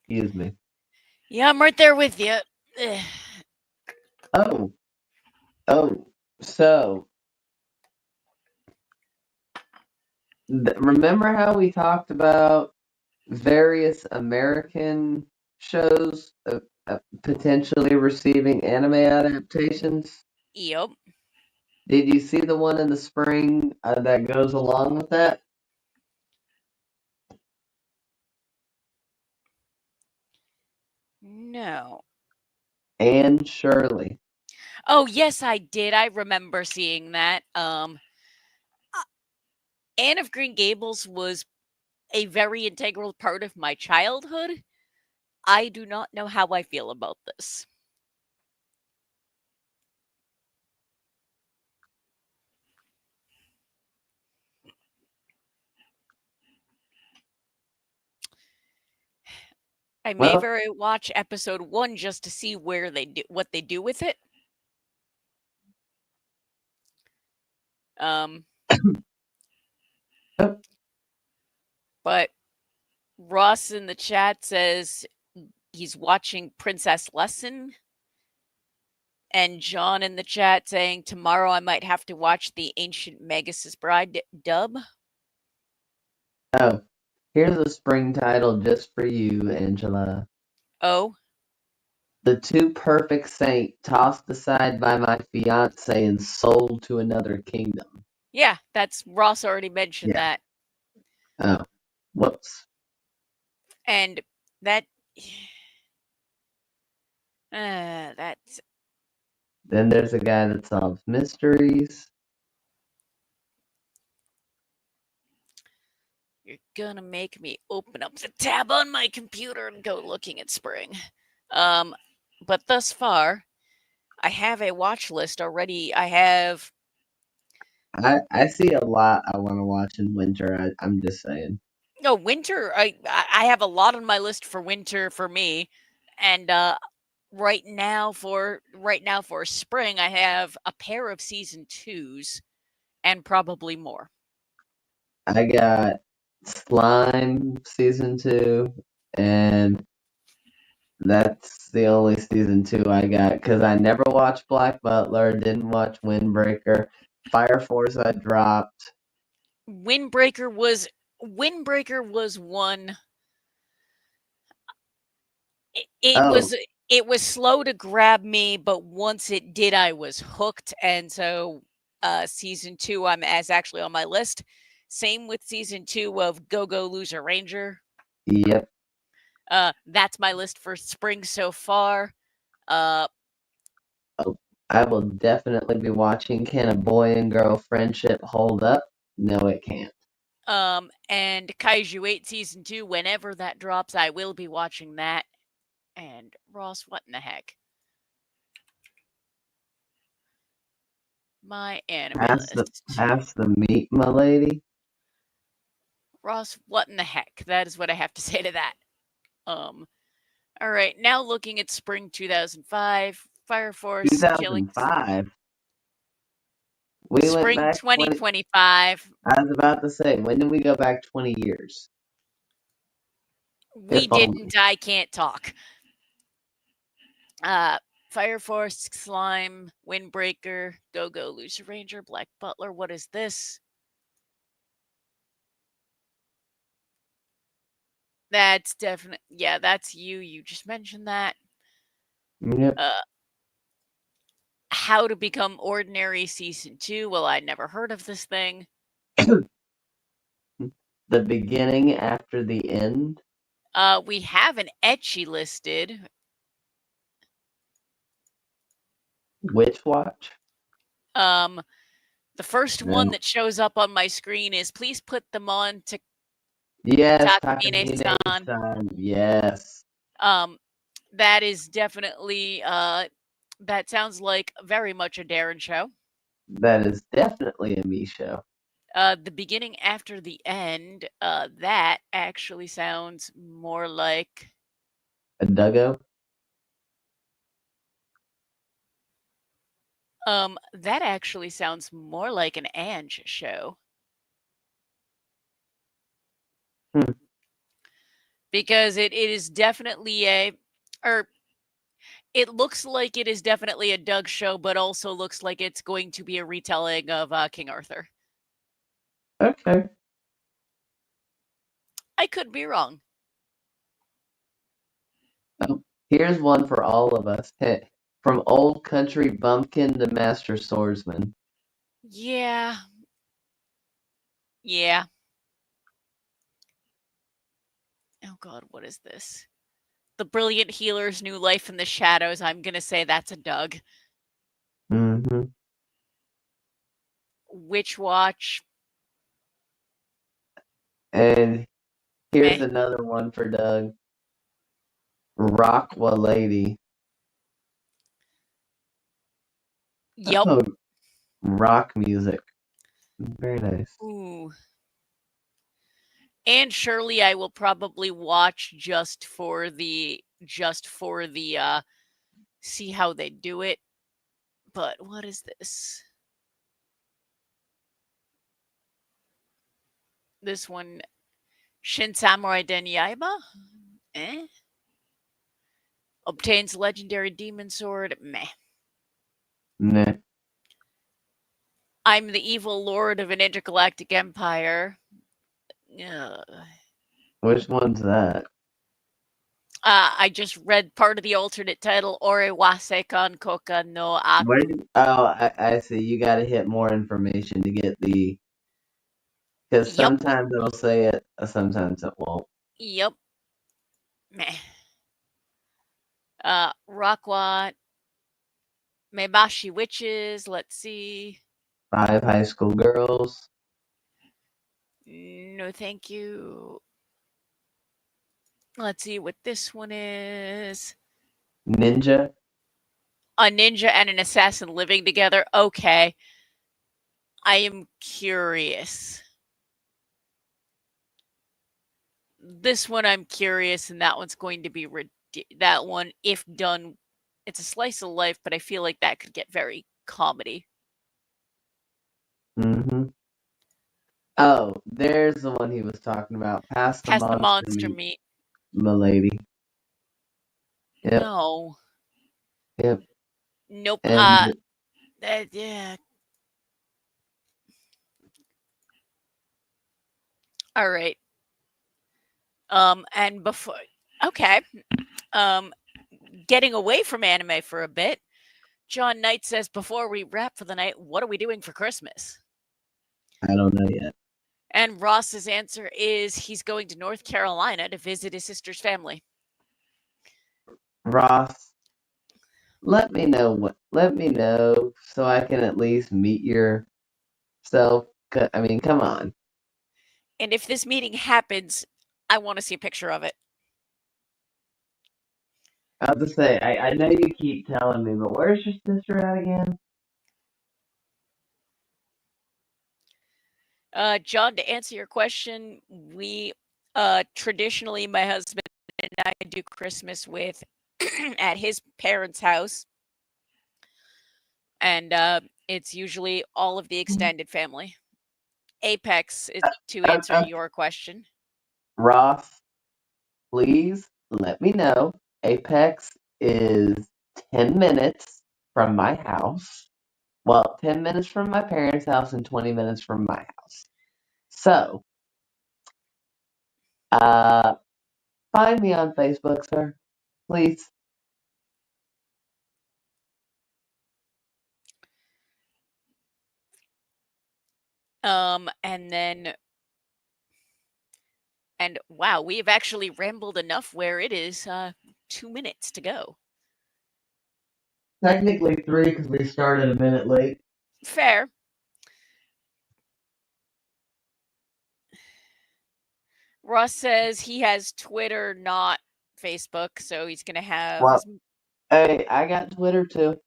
Excuse me. Yeah, I'm right there with you. Oh, oh. So, remember how we talked about various American shows potentially receiving anime adaptations? Yep. Did you see the one in the spring that goes along with that? No. Anne Shirley. Oh, yes, I did. I remember seeing that. Anne of Green Gables was a very integral part of my childhood. I do not know how I feel about this. I may Well, very watch episode 1 just to see where they do what they do with it. Um, but Ross in the chat says he's watching Princess Lesson, And John in the chat saying tomorrow I might have to watch the Ancient Magus' Bride dub. Oh, here's a spring title just for you, Angela. Oh, The Too Perfect Saint, tossed aside by my fiance and sold to another kingdom. yeah, that's Ross already mentioned Yeah. that. Oh, whoops. And that that's Then there's a guy that solves mysteries. you're gonna make me open up the tab on my computer and go looking at spring. But thus far, I have a watch list already. I have I see a lot I want to watch in winter. I'm just saying. no winter. I have a lot on my list for winter for me, and right now for spring, I have a pair of season 2s and probably more. I got Slime season 2, and that's the only season 2 I got because I never watched Black Butler, didn't watch Windbreaker, Fire Force I dropped. Windbreaker was one. It Oh, was it was slow to grab me, but once it did, I was hooked. And so, season 2, as actually on my list. Same with season 2 of Go Go Loser Ranger. yep. That's my list for spring so far. Uh, Oh, I will definitely be watching Can a Boy and Girl Friendship Hold Up? No, it can't. and Kaiju 8 season 2, whenever that drops, I will be watching that. And Ross, what in the heck? My anime list. Pass the meat, my lady. Ross, what in the heck? That is what I have to say to that. All right, now looking at spring 2005, Fire Force killing 2005. We went spring back 20. 2025. I was about to say, when did we go back 20 years? We If only. didn't. I can't talk. Fire Force, Slime, Windbreaker, Go Go Loser Ranger, Black Butler. What is this? That's definite. Yeah, that's you. You just mentioned that. Yep. How to Become Ordinary season 2. Well, I never heard of this thing. The beginning after the end. We have an ecchi listed. Witch Watch. The first one No. that shows up on my screen is please put them on to Yes, Takamine-san. Takamine-san. Yes. That is definitely that sounds like very much a Darren show. That is definitely a me show. The beginning after the end, that actually sounds more like A Duggo. that actually sounds more like an Ange show. Because it is definitely or it looks like it is definitely a Doug show, but also looks like it's going to be a retelling of King Arthur. Okay. I could be wrong. Oh, here's one for all of us. Hey, from Old Country Bumpkin to Master Swordsman. Yeah. Yeah. Oh god, what is this? The Brilliant Healer's New Life in the Shadows. I'm going to say that's a Doug. Mm-hmm. Witch Watch. And here's Meh. another one for Doug. Rockwa Lady. Yup. Oh, rock music. Very nice. Ooh. And surely I will probably watch just for the see how they do it. But what is this? This one, Shin Samurai Den Yaiba? Eh? Obtains legendary demon sword. Meh. Nah. I'm the evil lord of an intergalactic empire. Which one's that? I just read part of the alternate title, Ore Wasekan Koka no Where Aku. oh, I see. You got to hit more information to get the. Because Yup, sometimes it'll say it, sometimes it won't. yup. Meh. Rakwa, Mebashi Witches, let's see. 5 high school girls. No, thank you. Let's see what this one is. Ninja. A ninja and an assassin living together. Okay. I am curious. This one I'm curious, and that one's going to be that one, if done, it's a slice of life, but I feel like that could get very comedy. Mm-hmm. Oh, there's the one he was talking about. Pass the Pass the monster monster meat, meat. milady. Yep, No. yep. Nope. And Yeah. All right. And before, okay. Getting away from anime for a bit. John Knight says, before we wrap for the night, what are we doing for Christmas? I don't know yet. And Ross's answer is he's going to North Carolina to visit his sister's family. Ross, let me know so I can at least meet yourself. I mean, come on. And if this meeting happens, I want to see a picture of it. I'll just say, I know you keep telling me, but where's your sister at again? John, to answer your question, we traditionally, my husband and I do Christmas with at his parents' house, and it's usually all of the extended family. Apex, to answer Uh, your question. Ross, please let me know. Apex is 10 minutes from my house. Well, 10 minutes from my parents' house and 20 minutes from my house. So, uh, find me on Facebook, sir. Please. And then, and wow, we have actually rambled enough where it is 2 minutes to go. Technically 3 because we started a minute late. Fair. Ross says he has Twitter, not Facebook, so he's going to have Well, his. hey, I got Twitter too.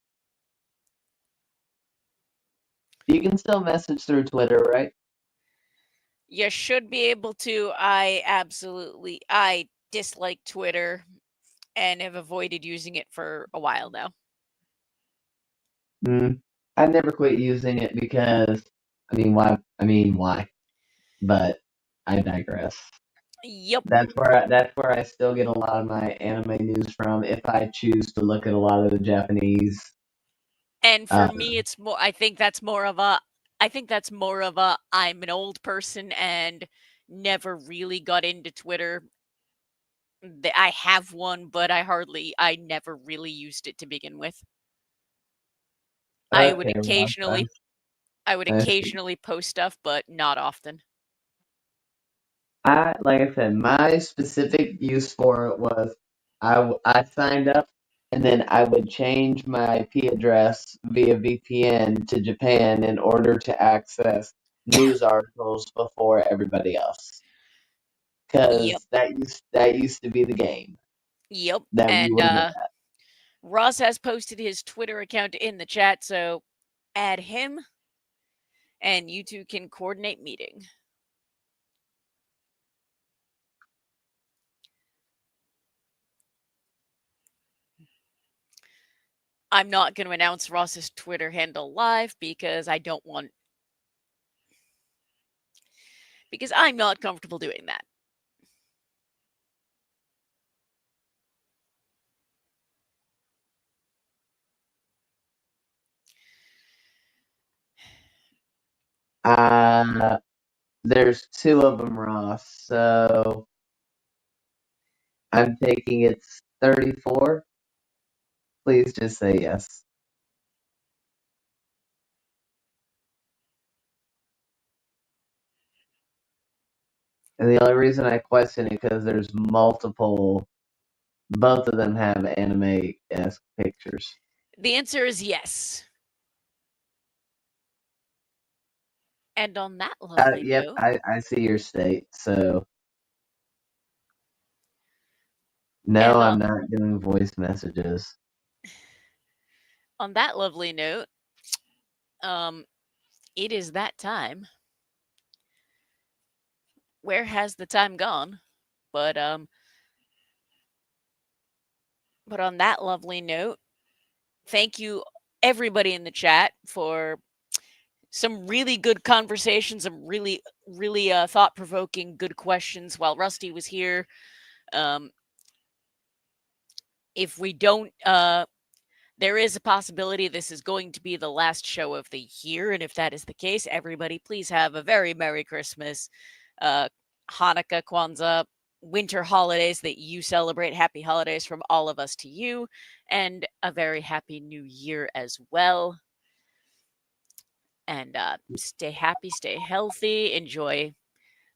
You can still message through Twitter, right? You should be able to. I dislike Twitter and have avoided using it for a while now. I never quit using it because, why? Why? But I digress. Yep. That's where I still get a lot of my anime news from if I choose to look at a lot of the Japanese. And for me, it's more. I think that's more of a. I'm an old person and never really got into Twitter. I have one, but I never really used it to begin with. I would Okay, Ross, occasionally I would I see. occasionally post stuff, but not often. Like I said, my specific use for it was I signed up and then I would change my IP address via VPN to Japan in order to access news articles before everybody else. Yep. Because that used to be the game Yep. that we And were good at. Ross has posted his Twitter account in the chat, so add him and you two can coordinate meeting. I'm not going to announce Ross's Twitter handle live because I'm not comfortable doing that. There's two of them, Ross. So I'm taking it's 34. Please just say yes. And the only reason I question it because there's multiple. Both of them have anime-esque pictures. The answer is yes. And on that lovely Yep, note, I see your state. So no, and I'm not doing voice messages. on that lovely note, it is that time. Where has the time gone? But on that lovely note, thank you everybody in the chat for some really good conversations, some really thought-provoking good questions while Rusty was here. If we don't there is a possibility this is going to be the last show of the year, and if that is the case, everybody please have a very Merry Christmas, Hanukkah, Kwanzaa, winter holidays that you celebrate. Happy holidays from all of us to you, and a very happy new year as well. And stay happy, stay healthy, enjoy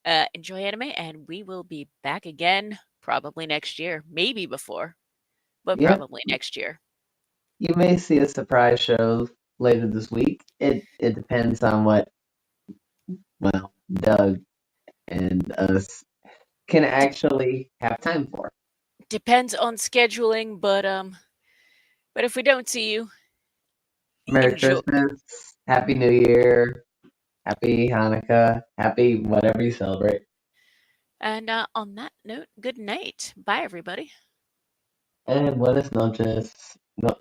anime, and we will be back again probably next year, maybe before, but Yep, probably next year. you may see a surprise show later this week. It depends on what Doug and us can actually have time for. Depends on scheduling, but if we don't see you, Merry enjoy. Christmas, Happy New Year, Happy Hanukkah, Happy whatever you celebrate. And on that note, good night. Bye, everybody. And buenas noches. No,